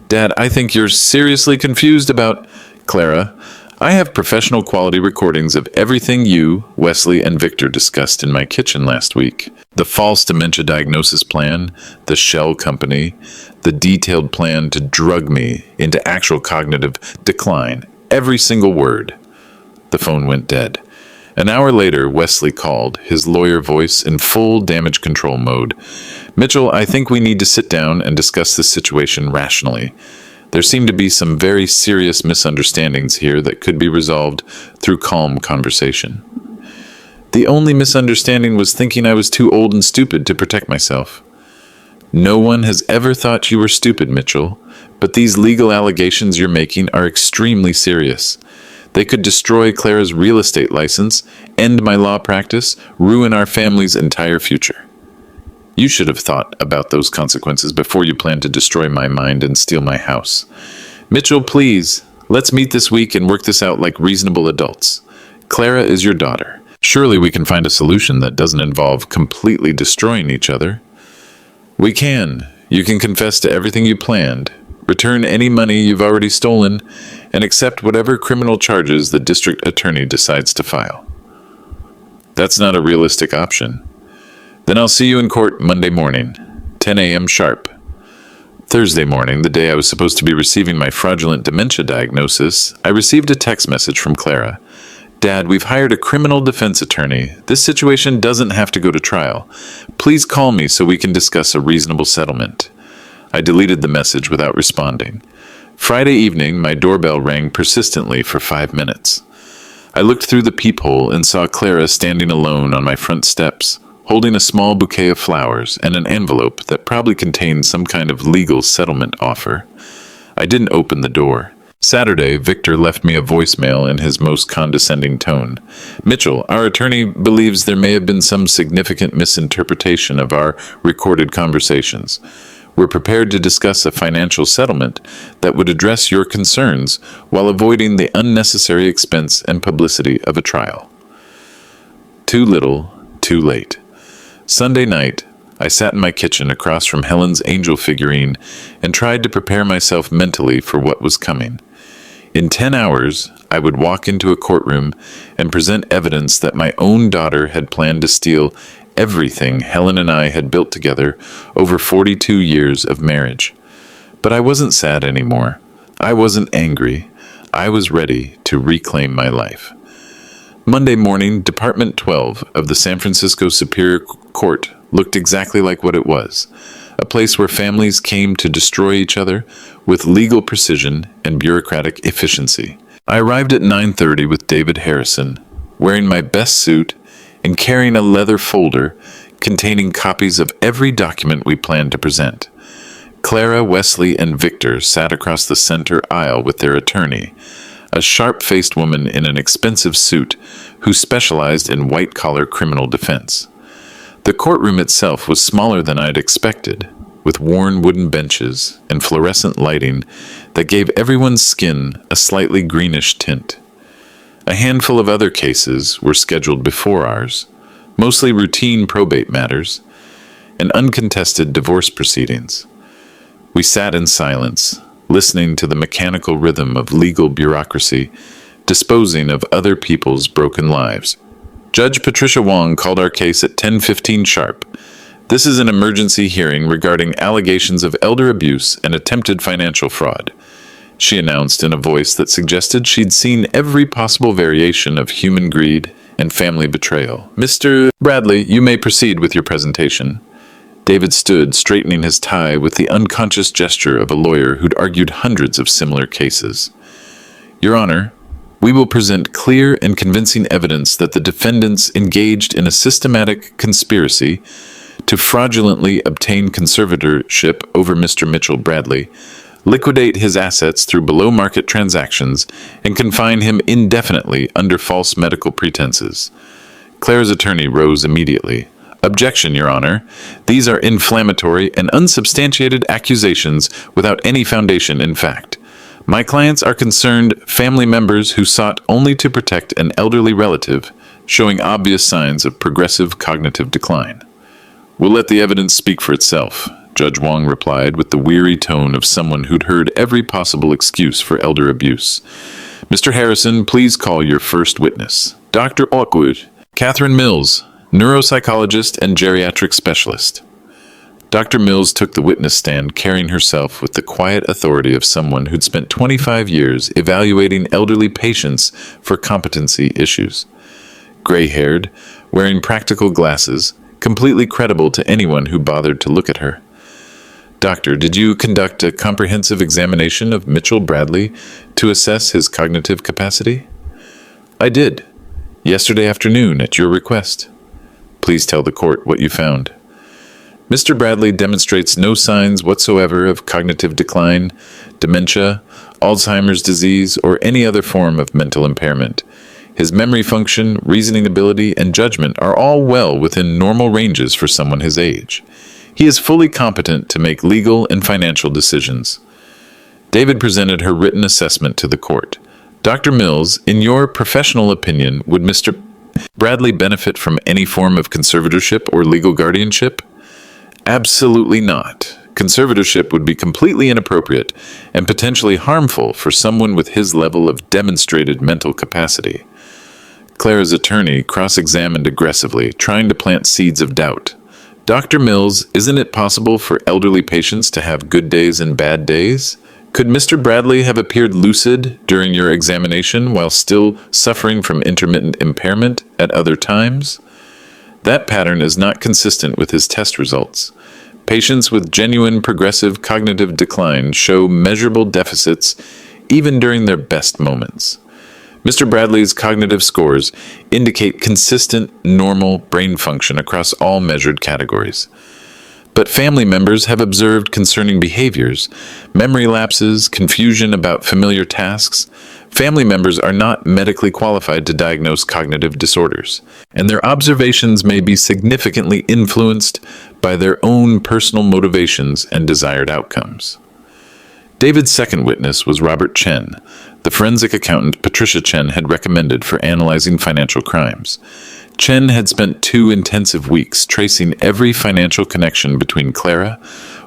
Dad, I think you're seriously confused about... Clara, I have professional quality recordings of everything you, Wesley, and Victor discussed in my kitchen last week. The false dementia diagnosis plan, the shell company, the detailed plan to drug me into actual cognitive decline. Every single word. The phone went dead. An hour later, Wesley called, his lawyer voice in full damage control mode. Mitchell, I think we need to sit down and discuss this situation rationally. There seem to be some very serious misunderstandings here that could be resolved through calm conversation. The only misunderstanding was thinking I was too old and stupid to protect myself. No one has ever thought you were stupid, Mitchell, but these legal allegations you're making are extremely serious. They could destroy Clara's real estate license, end my law practice, ruin our family's entire future. You should have thought about those consequences before you planned to destroy my mind and steal my house. Mitchell, please, let's meet this week and work this out like reasonable adults. Clara is your daughter. Surely we can find a solution that doesn't involve completely destroying each other. We can. You can confess to everything you planned, return any money you've already stolen, and accept whatever criminal charges the district attorney decides to file. That's not a realistic option. Then I'll see you in court Monday morning, 10 a.m. sharp. Thursday morning, the day I was supposed to be receiving my fraudulent dementia diagnosis, I received a text message from Clara. Dad, we've hired a criminal defense attorney. This situation doesn't have to go to trial. Please call me so we can discuss a reasonable settlement. I deleted the message without responding. Friday evening, my doorbell rang persistently for 5 minutes. I looked through the peephole and saw Clara standing alone on my front steps, holding a small bouquet of flowers and an envelope that probably contained some kind of legal settlement offer. I didn't open the door. Saturday, Victor left me a voicemail in his most condescending tone. Mitchell, our attorney believes there may have been some significant misinterpretation of our recorded conversations. We're prepared to discuss a financial settlement that would address your concerns while avoiding the unnecessary expense and publicity of a trial. Too little, too late. Sunday night, I sat in my kitchen across from Helen's angel figurine and tried to prepare myself mentally for what was coming. In 10 hours, I would walk into a courtroom and present evidence that my own daughter had planned to steal everything Helen and I had built together over 42 years of marriage. But I wasn't sad anymore. I wasn't angry. I was ready to reclaim my life. Monday morning, Department 12 of the San Francisco Superior Court looked exactly like what it was, a place where families came to destroy each other with legal precision and bureaucratic efficiency. I arrived at 9:30 with David Harrison, wearing my best suit and carrying a leather folder containing copies of every document we planned to present. Clara, Wesley, and Victor sat across the center aisle with their attorney, a sharp-faced woman in an expensive suit who specialized in white-collar criminal defense. The courtroom itself was smaller than I'd expected, with worn wooden benches and fluorescent lighting that gave everyone's skin a slightly greenish tint. A handful of other cases were scheduled before ours, mostly routine probate matters and uncontested divorce proceedings. We sat in silence, listening to the mechanical rhythm of legal bureaucracy, disposing of other people's broken lives. Judge Patricia Wong called our case at 10:15 sharp. This is an emergency hearing regarding allegations of elder abuse and attempted financial fraud, she announced in a voice that suggested she'd seen every possible variation of human greed and family betrayal. Mr. Bradley, you may proceed with your presentation. David stood, straightening his tie with the unconscious gesture of a lawyer who'd argued hundreds of similar cases. Your Honor, we will present clear and convincing evidence that the defendants engaged in a systematic conspiracy to fraudulently obtain conservatorship over Mr. Mitchell Bradley, liquidate his assets through below-market transactions, and confine him indefinitely under false medical pretenses. Clara's attorney rose immediately. Objection, Your Honor. These are inflammatory and unsubstantiated accusations without any foundation in fact. My clients are concerned family members who sought only to protect an elderly relative, showing obvious signs of progressive cognitive decline. We'll let the evidence speak for itself, Judge Wong replied with the weary tone of someone who'd heard every possible excuse for elder abuse. Mr. Harrison, please call your first witness. Dr. Awkward, Catherine Mills, neuropsychologist and geriatric specialist. Dr. Mills took the witness stand, carrying herself with the quiet authority of someone who'd spent 25 years evaluating elderly patients for competency issues. Gray-haired, wearing practical glasses, completely credible to anyone who bothered to look at her. Doctor, did you conduct a comprehensive examination of Mitchell Bradley to assess his cognitive capacity? I did. Yesterday afternoon, at your request. Please tell the court what you found. Mr. Bradley demonstrates no signs whatsoever of cognitive decline, dementia, Alzheimer's disease, or any other form of mental impairment. His memory function, reasoning ability, and judgment are all well within normal ranges for someone his age. He is fully competent to make legal and financial decisions. David presented her written assessment to the court. Dr. Mills, in your professional opinion, would Mr. Bradley benefit from any form of conservatorship or legal guardianship? Absolutely not. Conservatorship would be completely inappropriate and potentially harmful for someone with his level of demonstrated mental capacity. Clara's attorney cross-examined aggressively, trying to plant seeds of doubt. Dr. Mills, isn't it possible for elderly patients to have good days and bad days? Could Mr. Bradley have appeared lucid during your examination while still suffering from intermittent impairment at other times? That pattern is not consistent with his test results. Patients with genuine progressive cognitive decline show measurable deficits even during their best moments. Mr. Bradley's cognitive scores indicate consistent, normal brain function across all measured categories. But family members have observed concerning behaviors, memory lapses, confusion about familiar tasks. Family members are not medically qualified to diagnose cognitive disorders, and their observations may be significantly influenced by their own personal motivations and desired outcomes. David's second witness was Robert Chen, the forensic accountant Patricia Chen had recommended for analyzing financial crimes. Chen had spent 2 intensive weeks tracing every financial connection between Clara,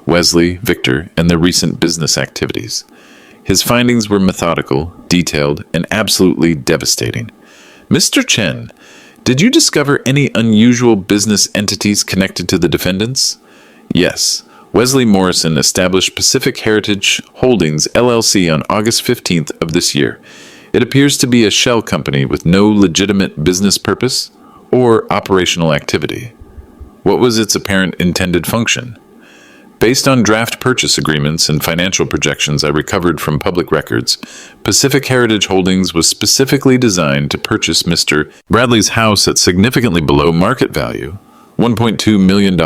Wesley, Victor, and their recent business activities. His findings were methodical, detailed, and absolutely devastating. Mr. Chen, did you discover any unusual business entities connected to the defendants? Yes. Wesley Morrison established Pacific Heritage Holdings, LLC on August 15th of this year. It appears to be a shell company with no legitimate business purpose or operational activity. What was its apparent intended function? Based on draft purchase agreements and financial projections I recovered from public records, Pacific Heritage Holdings was specifically designed to purchase Mr. Bradley's house at significantly below market value, $1.2 million,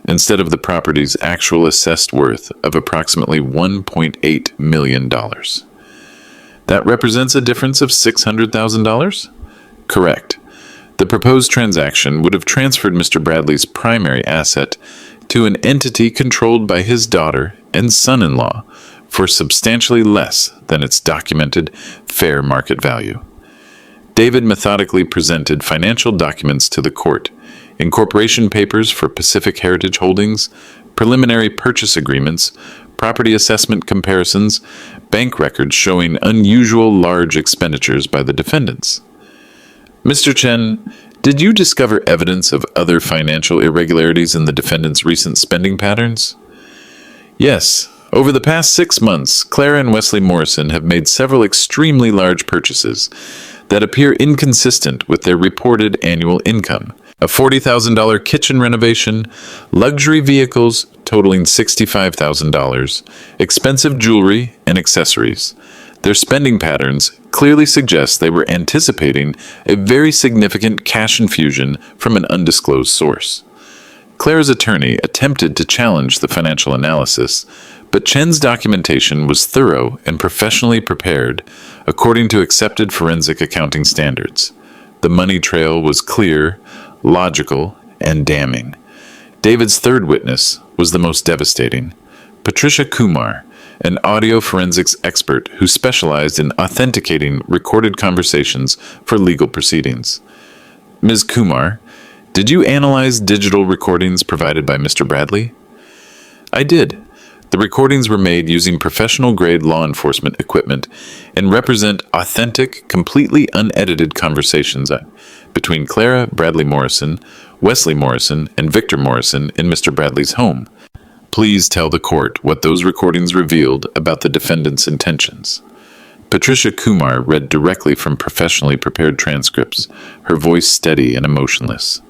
instead of the property's actual assessed worth of approximately $1.8 million. That represents a difference of $600,000? Correct. The proposed transaction would have transferred Mr. Bradley's primary asset to an entity controlled by his daughter and son-in-law for substantially less than its documented fair market value. David methodically presented financial documents to the court, incorporation papers for Pacific Heritage Holdings, preliminary purchase agreements, property assessment comparisons, bank records showing unusual large expenditures by the defendants. Mr. Chen, did you discover evidence of other financial irregularities in the defendants' recent spending patterns? Yes. Over the past 6 months, Clara and Wesley Morrison have made several extremely large purchases that appear inconsistent with their reported annual income. A $40,000 kitchen renovation, luxury vehicles totaling $65,000, expensive jewelry and accessories. Their spending patterns clearly suggest they were anticipating a very significant cash infusion from an undisclosed source. Clara's attorney attempted to challenge the financial analysis, but Chen's documentation was thorough and professionally prepared according to accepted forensic accounting standards. The money trail was clear, logical, and damning. David's third witness was the most devastating. Patricia Kumar, an audio forensics expert who specialized in authenticating recorded conversations for legal proceedings. Ms. Kumar, did you analyze digital recordings provided by Mr. Bradley? I did. The recordings were made using professional-grade law enforcement equipment and represent authentic, completely unedited conversations between Clara Bradley Morrison, Wesley Morrison, and Victor Morrison in Mr. Bradley's home. Please tell the court what those recordings revealed about the defendant's intentions. Patricia Kumar read directly from professionally prepared transcripts, her voice steady and emotionless.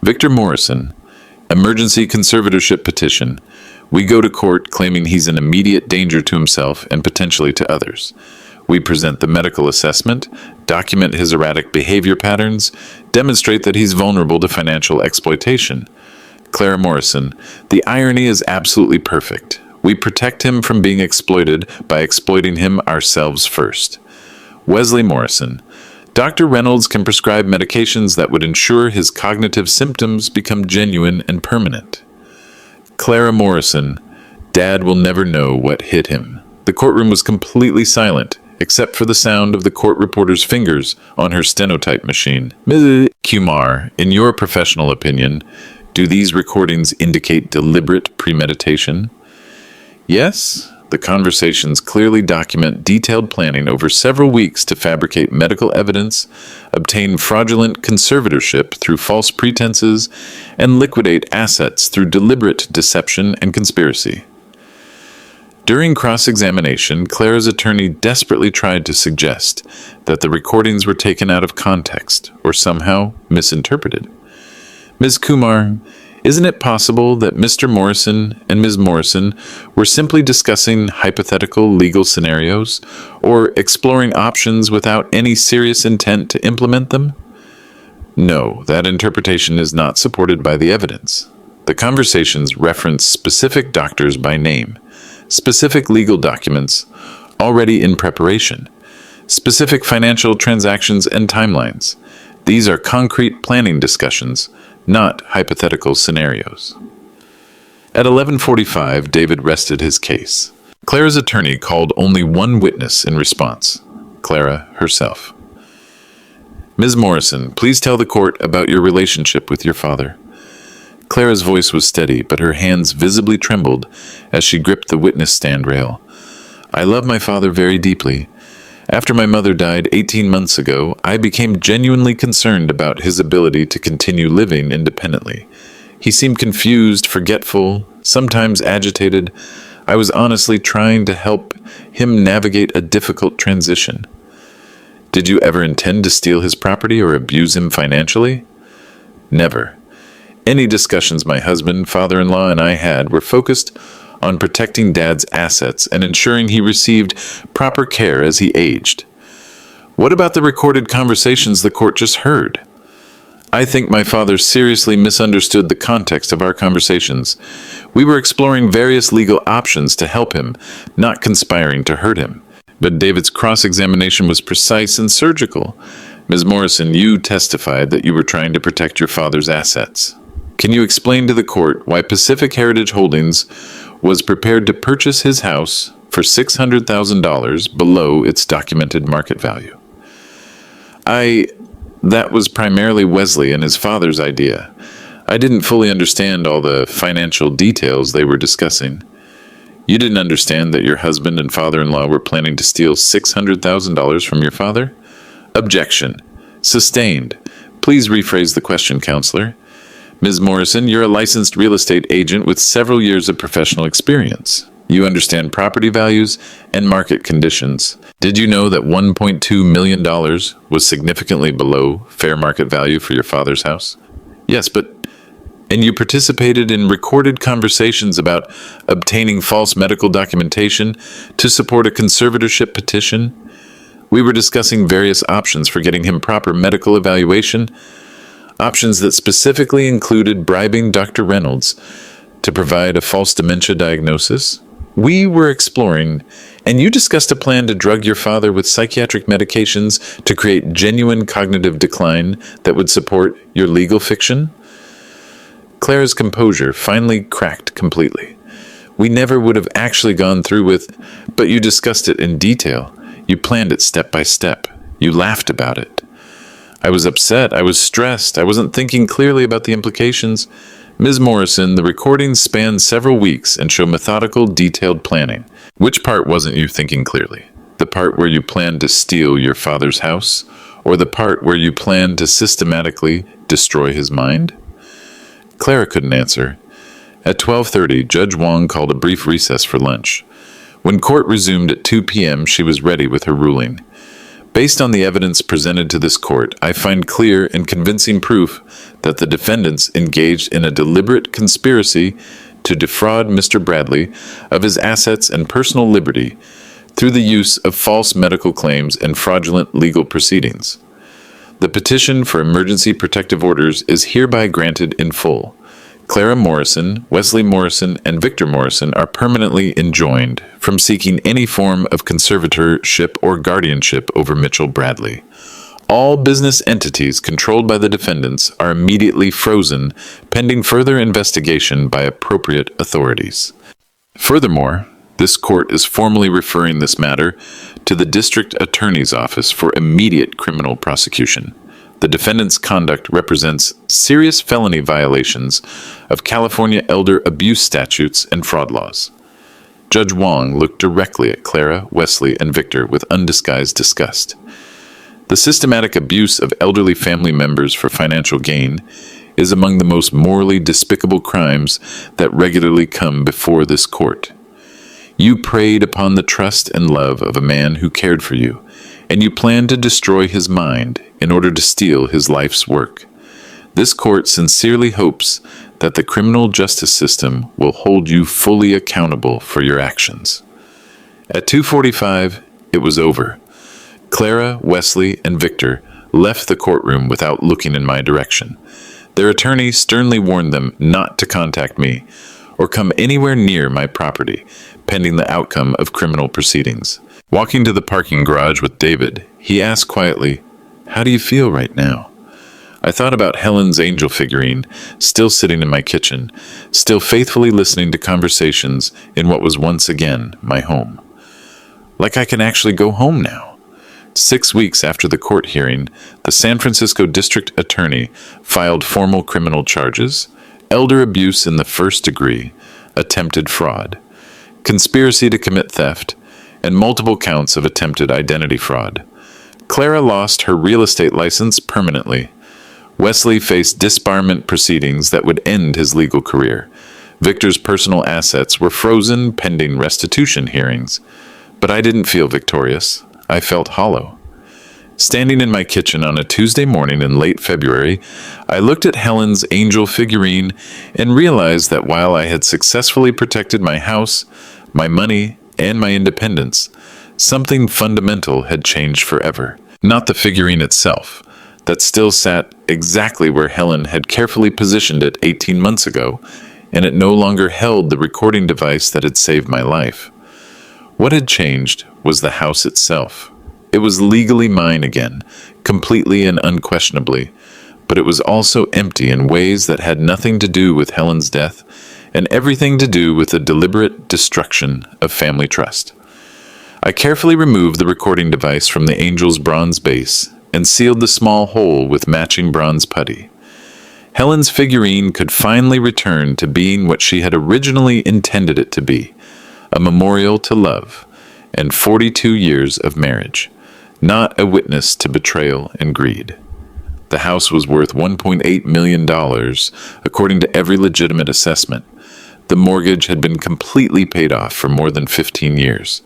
Victor Morrison, emergency conservatorship petition. We go to court claiming he's an immediate danger to himself and potentially to others. We present the medical assessment, document his erratic behavior patterns, demonstrate that he's vulnerable to financial exploitation. Clara Morrison, the irony is absolutely perfect. We protect him from being exploited by exploiting him ourselves first. Wesley Morrison, Dr. Reynolds can prescribe medications that would ensure his cognitive symptoms become genuine and permanent. Clara Morrison, Dad will never know what hit him. The courtroom was completely silent, except for the sound of the court reporter's fingers on her stenotype machine. Ms. Kumar, in your professional opinion, do these recordings indicate deliberate premeditation? Yes, the conversations clearly document detailed planning over several weeks to fabricate medical evidence, obtain fraudulent conservatorship through false pretenses, and liquidate assets through deliberate deception and conspiracy. During cross-examination, Clara's attorney desperately tried to suggest that the recordings were taken out of context or somehow misinterpreted. Ms. Kumar, isn't it possible that Mr. Morrison and Ms. Morrison were simply discussing hypothetical legal scenarios or exploring options without any serious intent to implement them? No, that interpretation is not supported by the evidence. The conversations reference specific doctors by name, specific legal documents already in preparation, specific financial transactions and timelines. These are concrete planning discussions, not hypothetical scenarios. At 11:45, David rested his case. Clara's attorney called only one witness in response, Clara herself. Ms. Morrison, please tell the court about your relationship with your father. Clara's voice was steady, but her hands visibly trembled as she gripped the witness stand rail. I love my father very deeply. After my mother died 18 months ago, I became genuinely concerned about his ability to continue living independently. He seemed confused, forgetful, sometimes agitated. I was honestly trying to help him navigate a difficult transition. Did you ever intend to steal his property or abuse him financially? Never. Any discussions my husband, father-in-law, and I had were focused on protecting Dad's assets and ensuring he received proper care as he aged. What about the recorded conversations the court just heard? I think my father seriously misunderstood the context of our conversations. We were exploring various legal options to help him, not conspiring to hurt him. But David's cross-examination was precise and surgical. Ms. Morrison, you testified that you were trying to protect your father's assets. Can you explain to the court why Pacific Heritage Holdings was prepared to purchase his house for $600,000 below its documented market value? That was primarily Wesley and his father's idea. I didn't fully understand all the financial details they were discussing. You didn't understand that your husband and father-in-law were planning to steal $600,000 from your father? Objection. Sustained. Please rephrase the question, counselor. Ms. Morrison, you're a licensed real estate agent with several years of professional experience. You understand property values and market conditions. Did you know that $1.2 million was significantly below fair market value for your father's house? Yes, and you participated in recorded conversations about obtaining false medical documentation to support a conservatorship petition? We were discussing various options for getting him proper medical evaluation, options that specifically included bribing Dr. Reynolds to provide a false dementia diagnosis. We were exploring, and you discussed a plan to drug your father with psychiatric medications to create genuine cognitive decline that would support your legal fiction? Clara's composure finally cracked completely. We never would have actually gone through with, but you discussed it in detail. You planned it step by step. You laughed about it. I was upset. I was stressed. I wasn't thinking clearly about the implications. Ms. Morrison, the recordings span several weeks and show methodical, detailed planning. Which part wasn't you thinking clearly? The part where you planned to steal your father's house? Or the part where you planned to systematically destroy his mind? Clara couldn't answer. At 12:30, Judge Wong called a brief recess for lunch. When court resumed at 2 p.m., she was ready with her ruling. Based on the evidence presented to this court, I find clear and convincing proof that the defendants engaged in a deliberate conspiracy to defraud Mr. Bradley of his assets and personal liberty through the use of false medical claims and fraudulent legal proceedings. The petition for emergency protective orders is hereby granted in full. Clara Morrison, Wesley Morrison, and Victor Morrison are permanently enjoined from seeking any form of conservatorship or guardianship over Mitchell Bradley. All business entities controlled by the defendants are immediately frozen, pending further investigation by appropriate authorities. Furthermore, this court is formally referring this matter to the District Attorney's Office for immediate criminal prosecution. The defendant's conduct represents serious felony violations of California elder abuse statutes and fraud laws. Judge Wong looked directly at Clara, Wesley, and Victor with undisguised disgust. The systematic abuse of elderly family members for financial gain is among the most morally despicable crimes that regularly come before this court. You preyed upon the trust and love of a man who cared for you, and you planned to destroy his mind in order to steal his life's work. This court sincerely hopes that the criminal justice system will hold you fully accountable for your actions. At 2:45, it was over. Clara, Wesley, and Victor left the courtroom without looking in my direction. Their attorney sternly warned them not to contact me or come anywhere near my property, pending the outcome of criminal proceedings. Walking to the parking garage with David, he asked quietly, "How do you feel right now?" I thought about Helen's angel figurine, still sitting in my kitchen, still faithfully listening to conversations in what was once again my home. Like I can actually go home now. 6 weeks after the court hearing, the San Francisco District Attorney filed formal criminal charges: elder abuse in the first degree, attempted fraud, conspiracy to commit theft, and multiple counts of attempted identity fraud. Clara lost her real estate license permanently. Wesley faced disbarment proceedings that would end his legal career. Victor's personal assets were frozen pending restitution hearings. But I didn't feel victorious. I felt hollow. Standing in my kitchen on a Tuesday morning in late February, I looked at Helen's angel figurine and realized that while I had successfully protected my house, my money, and my independence, something fundamental had changed forever. Not the figurine itself, that still sat exactly where Helen had carefully positioned it 18 months ago, and it no longer held the recording device that had saved my life. What had changed was the house itself. It was legally mine again, completely and unquestionably, but it was also empty in ways that had nothing to do with Helen's death and everything to do with the deliberate destruction of family trust. I carefully removed the recording device from the angel's bronze base and sealed the small hole with matching bronze putty. Helen's figurine could finally return to being what she had originally intended it to be: a memorial to love and 42 years of marriage, not a witness to betrayal and greed. The house was worth $1.8 million, according to every legitimate assessment. The mortgage had been completely paid off for more than 15 years.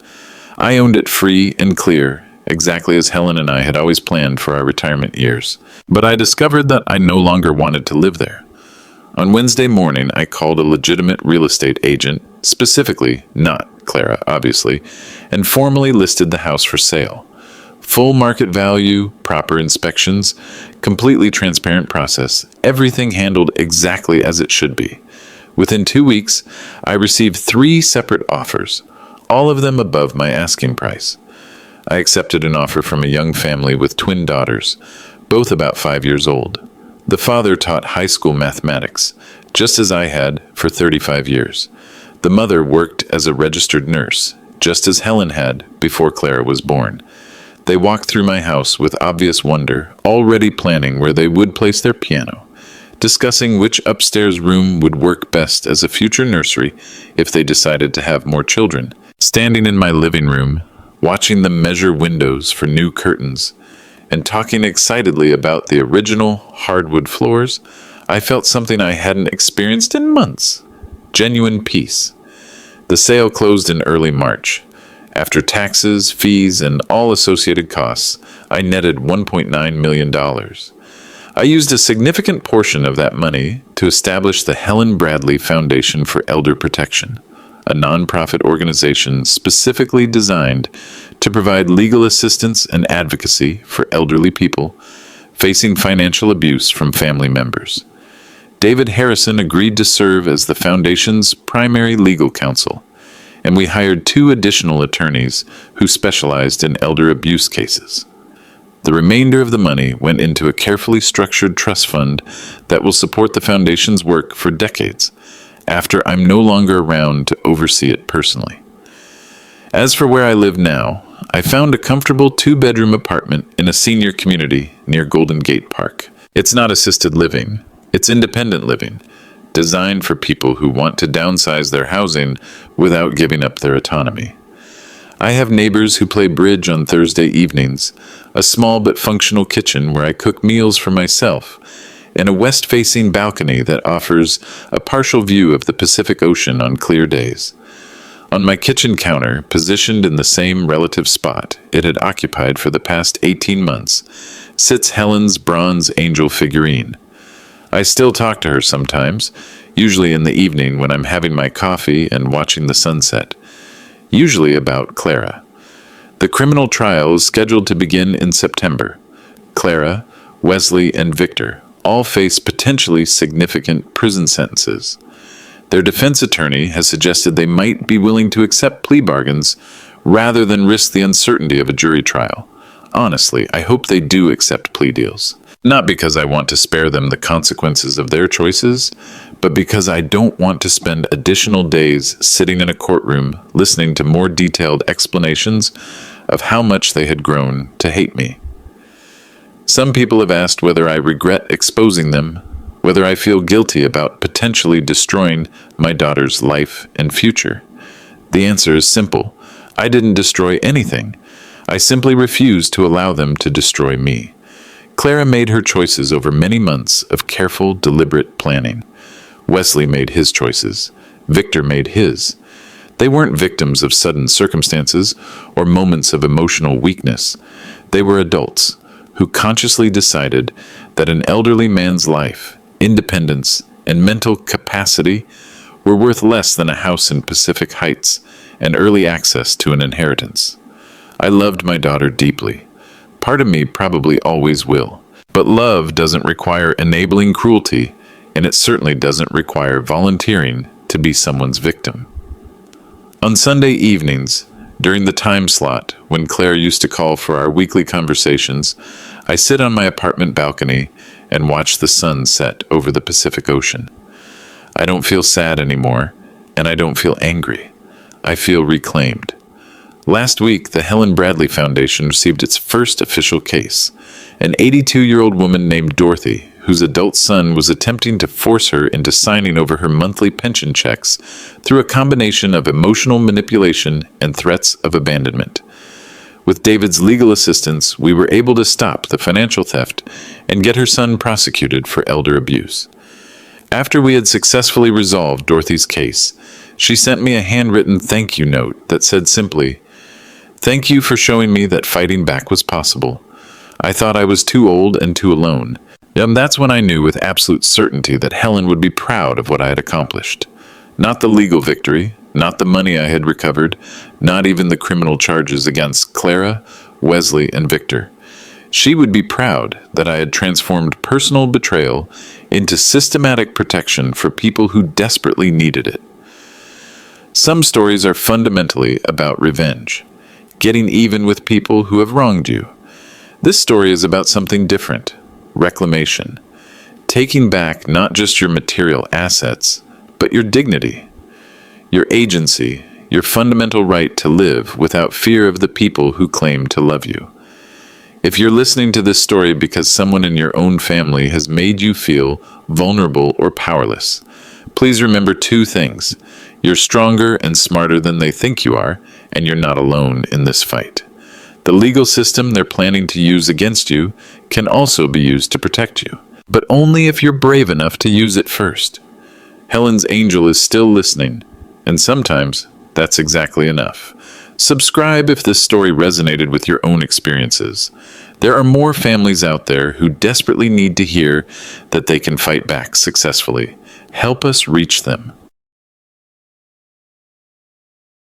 I owned it free and clear, exactly as Helen and I had always planned for our retirement years. But I discovered that I no longer wanted to live there. On Wednesday morning, I called a legitimate real estate agent, specifically, not Clara, obviously, and formally listed the house for sale. Full market value, proper inspections, completely transparent process, everything handled exactly as it should be. Within 2 weeks, I received 3 separate offers, all of them above my asking price. I accepted an offer from a young family with twin daughters, both about 5 years old. The father taught high school mathematics, just as I had for 35 years. The mother worked as a registered nurse, just as Helen had before Clara was born. They walked through my house with obvious wonder, already planning where they would place their piano, discussing which upstairs room would work best as a future nursery if they decided to have more children. Standing in my living room, watching them measure windows for new curtains, and talking excitedly about the original hardwood floors, I felt something I hadn't experienced in months: genuine peace. The sale closed in early March. After taxes, fees, and all associated costs, I netted $1.9 million. I used a significant portion of that money to establish the Helen Bradley Foundation for Elder Protection, a nonprofit organization specifically designed to provide legal assistance and advocacy for elderly people facing financial abuse from family members. David Harrison agreed to serve as the foundation's primary legal counsel, and we hired 2 additional attorneys who specialized in elder abuse cases. The remainder of the money went into a carefully structured trust fund that will support the foundation's work for decades, after I'm no longer around to oversee it personally. As for where I live now, I found a comfortable 2-bedroom apartment in a senior community near Golden Gate Park. It's not assisted living, it's independent living, designed for people who want to downsize their housing without giving up their autonomy. I have neighbors who play bridge on Thursday evenings, a small but functional kitchen where I cook meals for myself, and a west-facing balcony that offers a partial view of the Pacific Ocean on clear days. On my kitchen counter, positioned in the same relative spot it had occupied for the past 18 months, sits Helen's bronze angel figurine. I still talk to her sometimes, usually in the evening when I'm having my coffee and watching the sunset, usually about Clara. The criminal trial is scheduled to begin in September. Clara, Wesley, and Victor all face potentially significant prison sentences. Their defense attorney has suggested they might be willing to accept plea bargains rather than risk the uncertainty of a jury trial. Honestly, I hope they do accept plea deals. Not because I want to spare them the consequences of their choices, but because I don't want to spend additional days sitting in a courtroom listening to more detailed explanations of how much they had grown to hate me. Some people have asked whether I regret exposing them, whether I feel guilty about potentially destroying my daughter's life and future. The answer is simple. I didn't destroy anything. I simply refused to allow them to destroy me. Clara made her choices over many months of careful, deliberate planning. Wesley made his choices. Victor made his. They weren't victims of sudden circumstances or moments of emotional weakness. They were adults who consciously decided that an elderly man's life, independence, and mental capacity were worth less than a house in Pacific Heights and early access to an inheritance. I loved my daughter deeply. Part of me probably always will. But love doesn't require enabling cruelty, and it certainly doesn't require volunteering to be someone's victim. On Sunday evenings, during the time slot when Claire used to call for our weekly conversations, I sit on my apartment balcony and watch the sun set over the Pacific Ocean. I don't feel sad anymore, and I don't feel angry. I feel reclaimed. Last week, the Helen Bradley Foundation received its first official case. An 82-year-old woman named Dorothy, whose adult son was attempting to force her into signing over her monthly pension checks through a combination of emotional manipulation and threats of abandonment. With David's legal assistance, we were able to stop the financial theft and get her son prosecuted for elder abuse. After we had successfully resolved Dorothy's case, she sent me a handwritten thank you note that said simply, "Thank you for showing me that fighting back was possible. I thought I was too old and too alone." That's when I knew with absolute certainty that Helen would be proud of what I had accomplished. Not the legal victory, not the money I had recovered, not even the criminal charges against Clara, Wesley, and Victor. She would be proud that I had transformed personal betrayal into systematic protection for people who desperately needed it. Some stories are fundamentally about revenge, getting even with people who have wronged you. This story is about something different, reclamation, taking back not just your material assets, but your dignity, your agency, your fundamental right to live without fear of the people who claim to love you. If you're listening to this story because someone in your own family has made you feel vulnerable or powerless, please remember two things. You're stronger and smarter than they think you are, and you're not alone in this fight. The legal system they're planning to use against you can also be used to protect you, but only if you're brave enough to use it first. Helen's angel is still listening, and sometimes that's exactly enough. Subscribe if this story resonated with your own experiences. There are more families out there who desperately need to hear that they can fight back successfully. Help us reach them.